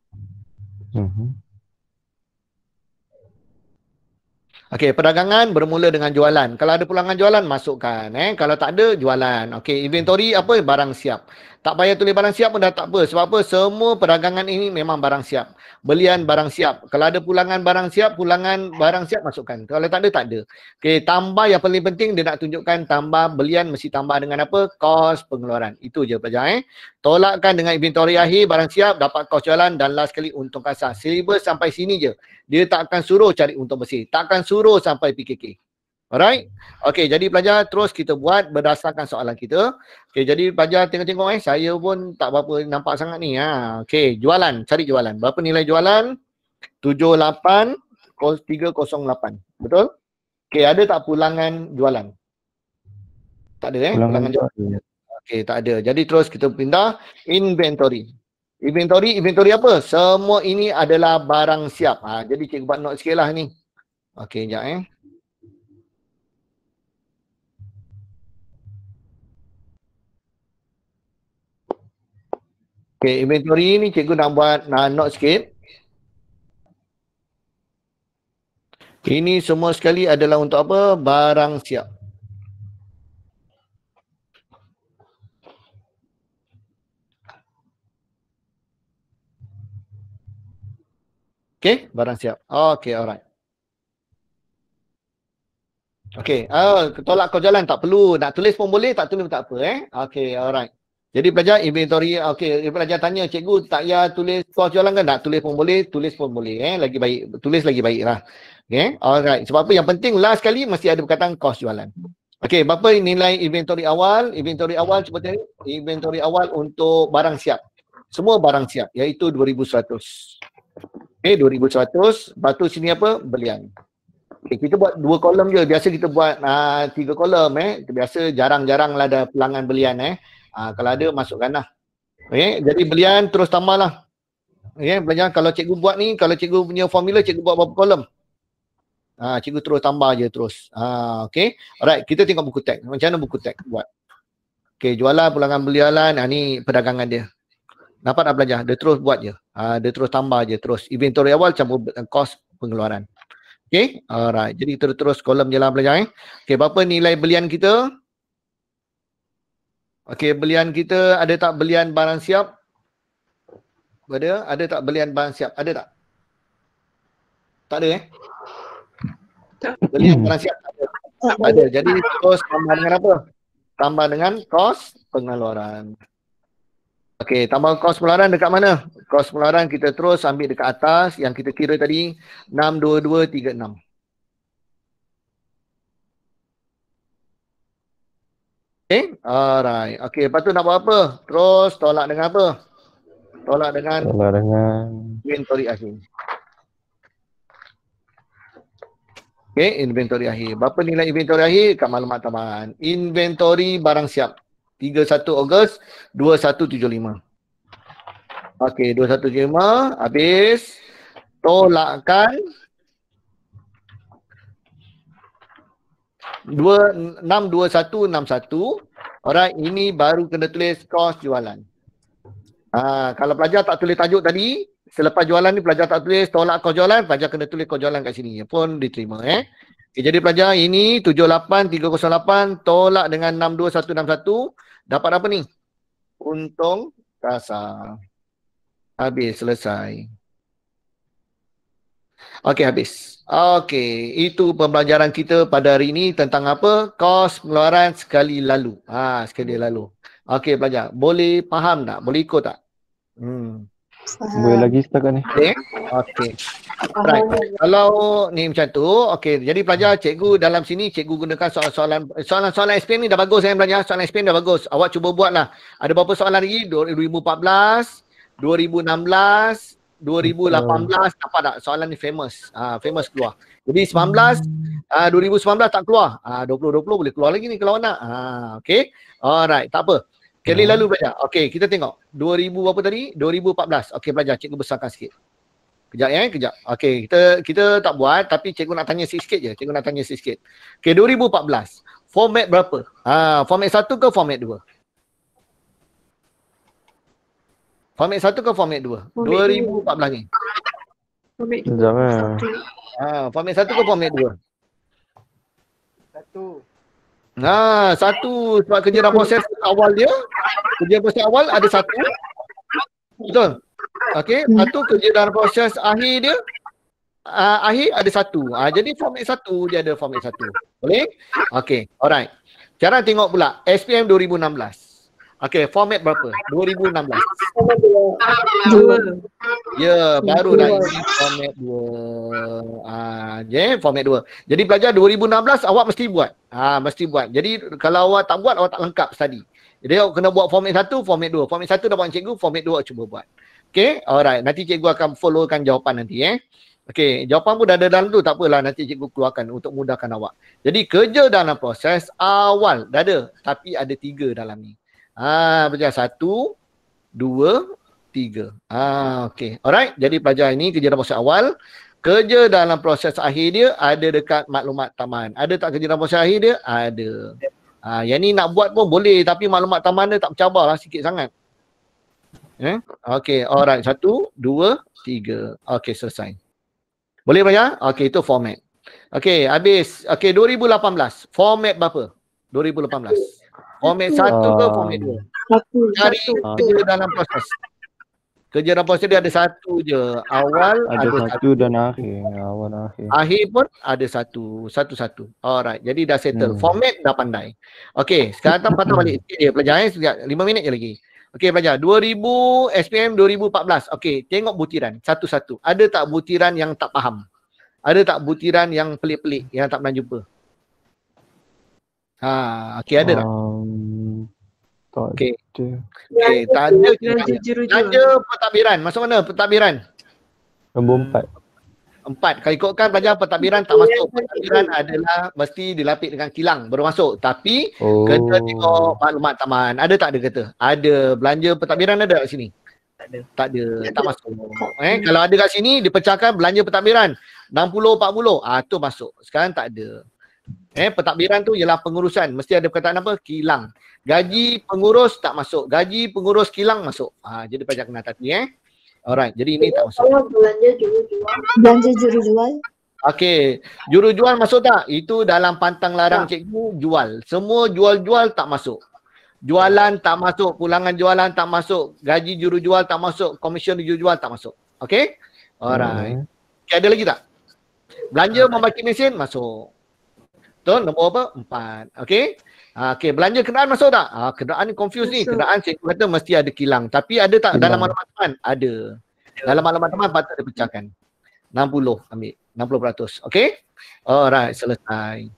Okey, perdagangan bermula dengan jualan. Kalau ada pulangan jualan, masukkan. Kalau tak ada, jualan. Okey, inventory apa? Barang siap. Tak payah tulis barang siap pun dah tak apa. Sebab apa? Semua perdagangan ini memang barang siap. Belian barang siap. Kalau ada pulangan barang siap, masukkan. Kalau tak ada, tak ada. Okey, tambah yang paling penting dia nak tunjukkan tambah belian mesti tambah dengan apa? Kos pengeluaran. Itu je pelajar. Tolakkan dengan inventory akhir, barang siap, dapat kos jualan dan last sekali untung kasar. Silibus sampai sini je. Dia tak akan suruh cari untung bersih. Tak akan suruh sampai PKK. Alright. Okey, jadi pelajar terus kita buat berdasarkan soalan kita. Okey, jadi pelajar tengok-tengok saya pun tak berapa nampak sangat ni. Okey, jualan, cari jualan. Berapa nilai jualan? 78 308. Betul? Okey, ada tak pulangan jualan? Tak ada pulangan jualan. Okey, tak ada. Jadi terus kita pindah inventory. Inventory apa? Semua ini adalah barang siap. Jadi cikgu buat note sikit lah ni. Okey, sekejap Okey, inventory ni cikgu nak buat note sikit. Ini semua sekali adalah untuk apa? Barang siap. Okey, barang siap. Okey, alright. Okey, tolak kau jalan tak perlu. Nak tulis pun boleh, tak tulis pun tak apa Okey, alright. Jadi pelajar inventory, okey, pelajar tanya cikgu tak payah tulis kos jualan kan? Tak tulis pun boleh, tulis pun boleh lagi baik. Tulis lagi baik lah. Okey, alright. Sebab apa yang penting last kali mesti ada perkataan kos jualan. Okey, berapa nilai inventory awal? Inventory awal seperti ni. Inventory awal untuk barang siap. Semua barang siap iaitu 2100. Okey, 2100. Lepas tu sini apa? Belian. Okay, kita buat 2 kolom je. Biasa kita buat 3 kolom Biasa jarang-jarang lah ada pelanggan belian kalau ada masukkan lah. Okay, jadi belian terus tambah lah. Okay, belajar kalau cikgu buat ni, kalau cikgu punya formula, cikgu buat berapa kolom? Cikgu terus tambah je terus. Okay, alright, kita tengok buku teks. Macam mana buku teks buat? Okay, jualan, pelanggan belialan, ni perdagangan dia. Dapat tak belajar? Dia terus buat je. Dia terus tambah je terus. Inventory awal campur kos pengeluaran. Okay, alright. Jadi terus kolom je lah belajar Okay, berapa nilai belian kita? Okay, belian kita ada tak belian barang siap? Ada tak belian barang siap? Ada tak? Tak ada Belian barang siap tak ada. Tak ada. Jadi terus tambah dengan apa? Tambah dengan kos pengeluaran. Okey, tambah kos pengeluaran dekat mana? Kos pengeluaran kita terus ambil dekat atas yang kita kira tadi 62236. Okey, alright. Okey, lepas tu nak buat apa? Terus tolak dengan apa? Tolak dengan inventory akhir. Okey, inventory akhir. Berapa nilai inventory akhir? Kat maklumat tambahan. Inventory barang siap. 31 Ogos 2175. Okey, 2175 habis tolakkan 62161. Alright, ini baru kena tulis kos jualan. Kalau pelajar tak tulis tajuk tadi, selepas jualan ni pelajar tak tulis tolak kos jualan, pelajar kena tulis kos jualan kat sini pun diterima Okay, jadi pelajar ini 78308 tolak dengan 62161 dapat apa ni? Untung kasar. Habis, selesai. Okey, habis. Okey, itu pembelajaran kita pada hari ini tentang apa? Kos pengeluaran sekali lalu. Sekali lalu. Okey, pelajar. Boleh faham tak? Boleh ikut tak? Boleh lagi setakat ni. Okey. Right. Kalau ni macam tu, okey. Jadi pelajar, cikgu dalam sini cikgu gunakan soalan SPM ni dah bagus belajar. Soalan SPM dah bagus. Awak cuba buatlah. Ada berapa soalan lagi? 2014, 2016, 2018 dapat tak? Soalan ni famous. Famous keluar. Jadi 2019 tak keluar. 2020 boleh keluar lagi ni kalau nak. Okey. Alright, tak apa. Kali lalu belajar. Okey, kita tengok. 2000 berapa tadi? 2014. Okey, belajar. Cikgu besarkan sikit. Kejap kejap. Okey, kita tak buat tapi cikgu nak tanya sikit je. Cikgu nak tanya sikit. Okey, 2014. Format berapa? Format 1 ke format 2? Format 1 ke format 2? 2014 ni. Format 1 ke format 2? 1. 1 sebab kerja dalam proses awal dia. Kerja proses awal ada 1. Betul? Okey, lepas tu kerja dalam proses akhir dia akhir ada 1. Jadi format 1 dia ada format 1. Boleh? Okey, alright. Sekarang tengok pula SPM 2016. Okey, format berapa? 2016. Format 2. Ya, baru dah ini format 2. Format 2. Jadi pelajar 2016 awak mesti buat. Mesti buat. Jadi kalau awak tak buat, awak tak lengkap study. Jadi awak kena buat format 1, format 2. Format 1 dah buat cikgu, format 2 awak cuba buat. Okey, alright. Nanti cikgu akan followkan jawapan nanti Okey, jawapan pun dah ada dalam tu, tak apalah nanti cikgu keluarkan untuk mudahkan awak. Jadi kerja dalam proses awal dah ada, tapi ada 3 dalam ni. Belajar 1, 2, 3. Okey. Alright. Jadi pelajar ini kerja dalam proses awal. Kerja dalam proses akhir dia ada dekat maklumat taman. Ada tak kerja dalam proses akhir dia? Ada. Yang ni nak buat pun boleh tapi maklumat taman dia tak bercabarlah sikit sangat. Okey. Alright. 1, 2, 3. Okey, selesai. Boleh pelajar? Okey, itu format. Okey, habis. Okey, 2018. Format berapa? 2018. Format 1 ke format 2? Cari kerja dalam proses. Kerja dalam proses dia ada satu je. Awal Ada satu dan akhir. Awal akhir. Akhir pun ada satu-satu. Alright, jadi dah settle. Format dah pandai. Okey, sekarang patah balik sikit dia pelajar sekejap. 5 minit je lagi. Okey pelajar, 2000 SPM 2014. Okey, tengok butiran satu-satu. Ada tak butiran yang tak faham? Ada tak butiran yang pelik-pelik yang tak pernah jumpa? Okey, ada tak? Tak Okey. ada. Okey, tak ada. Belanja pentadbiran. Masuk mana pentadbiran? Nombor 4. 4. Kalau ikutkan pelajar pentadbiran tak masuk. Pentadbiran adalah mesti dilapik dengan kilang baru masuk. Tapi kena tengok maklumat taman. Ada tak dia kata? Ada. Belanja pentadbiran ada kat sini? Tak ada. Tak masuk. Kalau ada kat sini dipecahkan belanja pentadbiran 60-40. Tu masuk. Sekarang tak ada. Pentadbiran tu ialah pengurusan. Mesti ada perkataan apa? Kilang. Gaji pengurus tak masuk. Gaji pengurus kilang masuk. Jadi pelajar kena hati Alright. Jadi ini tak masuk. Kalau belanja jurujual. Belanja jurujual. Okey. Jurujual masuk tak? Itu dalam pantang larang cikgu jual. Semua jual-jual tak masuk. Jualan tak masuk. Pulangan jualan tak masuk. Gaji jurujual tak masuk. Komisen jurujual tak masuk. Okey? Alright. Okay, ada lagi tak? Belanja membaki mesin masuk. Betul? Nombor apa? 4. Okey? Okey, belanja kenderaan masuk tak? Kenderaan ni confuse ni. Kenderaan cikgu kata mesti ada kilang. Tapi ada tak dalam maklumat teman? Ada. Dalam maklumat teman patut dipecahkan. 60 ambil. 60%. Okey? Alright, selesai.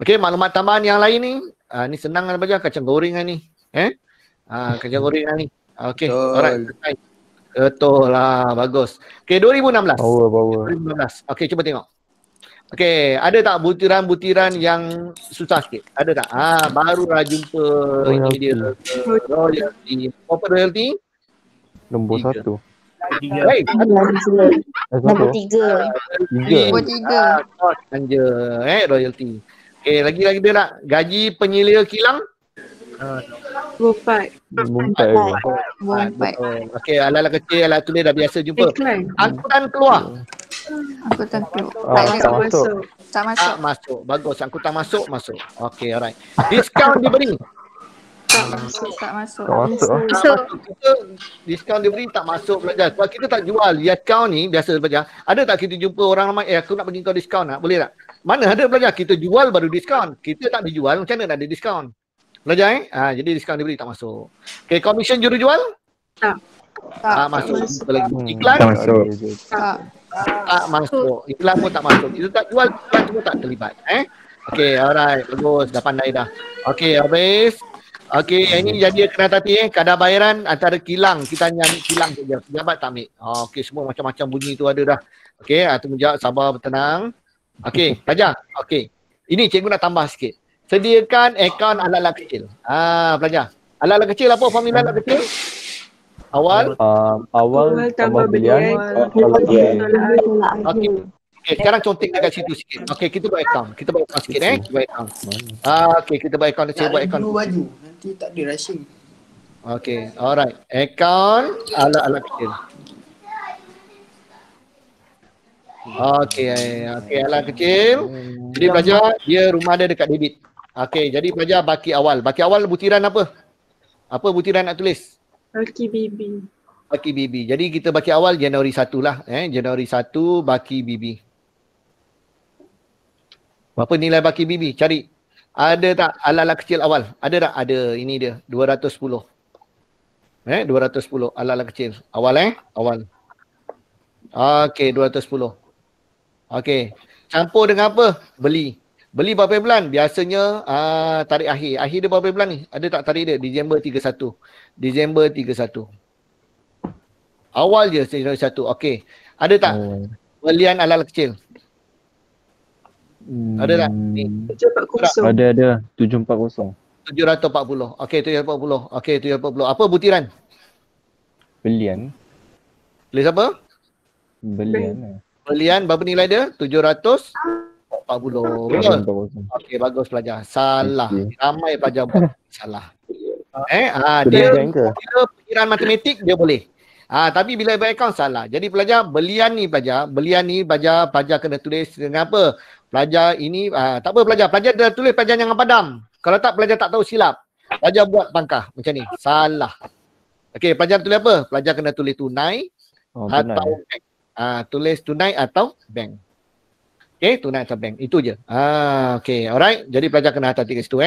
Okey, maklumat tambahan yang lain ni. Ni senang lah belajar. Kacang goreng lah ni. Kacang goreng lah ni. Okey, alright. Selesai. Betul lah, bagus. Okey, 2016. Power. 2016. Okey, cuba tengok. Okey, ada tak butiran-butiran yang susah sikit? Ada tak? Barulah jumpa ini dia. Royalty. Apa royalty? Nombor 1. Baik. Nombor 3. Nombor 3. Belanja royalty. Okey, lagi dia nak gaji penyelia kilang? Nombor 4. Okey, alat-alat kecil, alat tulis dah biasa jumpa. Angkutan keluar. Angkutan keluar. Tak masuk. Bagus. Angkutan masuk. Okey, alright. Diskaun diberi. Tak masuk. Kita diskaun diberi tak masuk pelajar. Sebab kita tak jual. Diskaun ni biasa pelajar. Ada tak kita jumpa orang ramai, aku nak bagi kau diskaun nak? Boleh tak? Mana ada pelajar? Kita jual baru diskaun. Kita tak dijual, macam mana nak ada diskaun? Pelajar jadi diskaun diberi tak masuk. Okey, komisen jurujual? Tak masuk. Iklan? Tak masuk. Tak masuk. Iklan pun tak masuk. Itu tak jual, iklan semua tak terlibat. Okey, alright. Bagus. Dah pandai dah. Okey, habis. Okey, yang ini jadi kena hati kadar bayaran antara kilang. Kita hanya ambil kilang saja. Pejabat tak ambil. Okey, semua macam-macam bunyi tu ada dah. Okey, tunggu jap, sabar, bertenang. Okey, pelajar. Okey. Ini cikgu nak tambah sikit. Sediakan akaun ala-ala kecil. Pelajar. Ala-ala kecil apa formula ala kecil? Awal tambah bilion. Okey. Sekarang contek dekat situ sikit. Okey, kita buat akaun. Kita buat akaun sikit Buat akaun. Okey, kita buat akaun. Saya buat akaun. Baju. Nanti tak ada rushing. Okey, alright. Akaun ala-ala kecil. Okey, ala kecil. Jadi pelajar, dia rumah dia dekat debit. Okey, jadi pelajar baki awal. Baki awal butiran apa? Apa butiran nak tulis? Baki BB. Baki BB. Jadi kita baki awal Januari 1 lah. Januari 1 baki BB. Berapa nilai baki BB? Cari. Ada tak ala-ala kecil awal? Ada tak? Ada. Ini dia. 210. 210 ala-ala kecil. Awal Awal. Okey, 210. Okey. Campur dengan apa? Beli. Beli berapa bulan? Biasanya tarikh akhir. Akhir dia berapa bulan ni? Ada tak tarikh dia? Disember 31. Disember 31. Awal je Januari 1. Okey. Ada tak? Belian ala-ala kecil. Ada tak? Ni. 740. Ada. 740. 740. Okey, 740. Okey, 740. Apa butiran? Belian. Tulis apa? Belian. Belian berapa nilai dia? 740. Betul? Okey, bagus pelajar. Salah. Ramai pelajar buat salah. Dia perkiraan matematik dia boleh. Tapi bila account salah. Jadi pelajar belian ni pelajar kena tulis dengan apa? Pelajar ini tak apa pelajar dah tulis pelajar jangan padam. Kalau tak pelajar tak tahu silap. Pelajar buat pangkah macam ni. Salah. Okey, pelajar tulis apa? Pelajar kena tulis tunai atau bank. Tulis tunai atau bank. Okey, tunai atau bank. Itu je. Okey, alright. Jadi pelajar kena hati-hati kat situ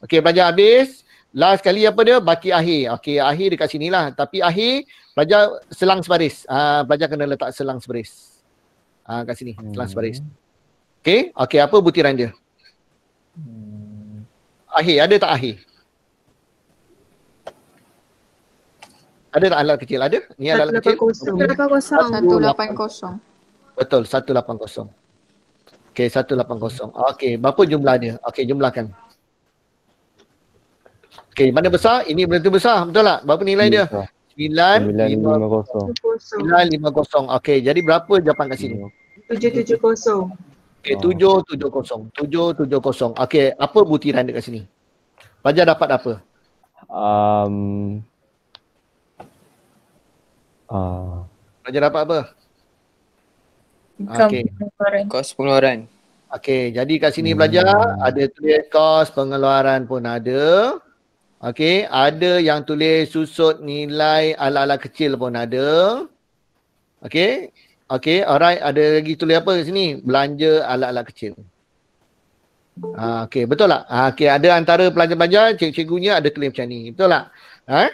Okey, pelajar habis. Last kali apa dia? Baki akhir. Okey, akhir dekat sini lah. Tapi akhir pelajar selang sebaris. Pelajar kena letak selang sebaris. Kat sini, selang sebaris. Okey, apa butiran dia? Akhir, ada tak akhir? Ada tak alat kecil? Ada? Ni alat kecil. 180. Betul, 180. Okey, 180. Okey, berapa jumlah dia? Okey, jumlahkan. Okey, mana besar? Ini betul besar, betul tak? Berapa nilai dia? 950. Okey, jadi berapa jawapan kat sini? 770. Okey, 770. Okey, apa butiran dekat sini? Pelajar dapat apa? Pelajar dapat apa? Okey. Kos pengeluaran. Okey, jadi kat sini pelajar ada tulis kos pengeluaran pun ada. Okey, ada yang tulis susut nilai alat-alat kecil pun ada. Okey. Okey, alright, ada lagi tulis apa kat sini? Belanja alat-alat kecil. Okey, betul tak? Okey, ada antara pelajar-pelajar cikgunya ada tulis macam ni. Betul tak?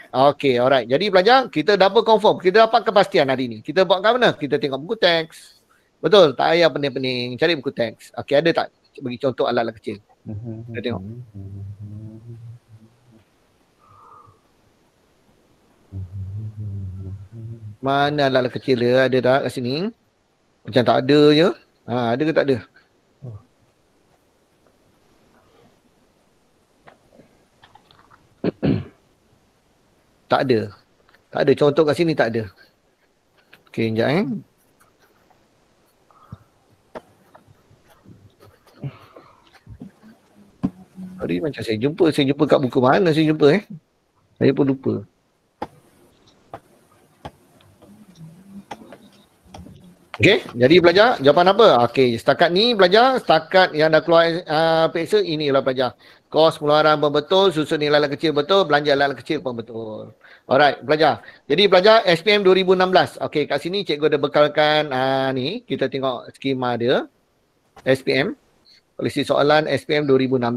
Okey, alright. Jadi pelajar, kita double confirm. Kita dapat kepastian hari ni. Kita buat kat mana? Kita tengok buku teks. Betul, tak payah pening-pening. Cari buku teks. Okey, ada tak? Bagi contoh alat-alat kecil. Kita tengok. Mana alat-alat kecil dia? Ada tak kat sini? Macam tak ada je. Ada ke tak ada? Tak ada. Tak ada. Contoh kat sini tak ada. Okey, sekejap Tadi macam saya jumpa kat buku mana saya jumpa Saya pun lupa. Okey, jadi pelajar jawapan apa? Okey, setakat ni pelajar, setakat yang dah keluar peksa, inilah pelajar. Kos pengeluaran pun betul, susun nilai kecil betul, belanja alat kecil pun betul. Alright, pelajar. Jadi pelajar SPM 2016. Okey, kat sini cikgu ada bekalkan ni, kita tengok skema dia. SPM. Polisi soalan SPM 2016.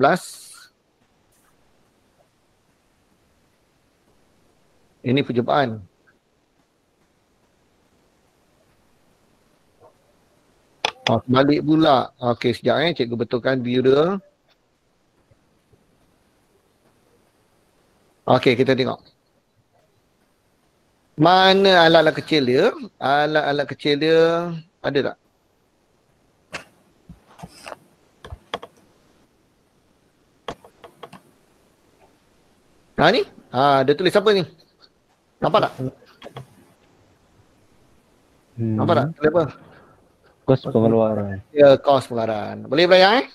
Ini perjumpaan. Balik pula. Okey, sekejap cikgu betulkan view dia. Okey, kita tengok. Mana alat-alat kecil dia? Alat-alat kecil dia ada tak? Ni? Dia tulis apa ni? Nampak tak? Nampak tak? Tulis apa? Kos pengeluaran. Ya, kos pengeluaran. Boleh belajar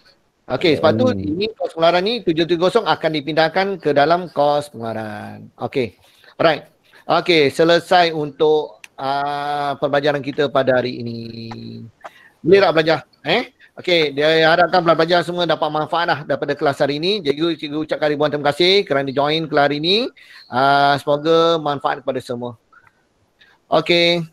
Okey, sebab tu ini kos pengeluaran ni 770 akan dipindahkan ke dalam kos pengeluaran. Okey. Alright. Okey, selesai untuk pembelajaran kita pada hari ini. Boleh tak belajar? Okey, dia harapkan pelajar semua dapat manfaat lah daripada kelas hari ini. Cikgu ucapkan ribuan terima kasih kerana join kelas hari ini. Semoga manfaat kepada semua. Okey.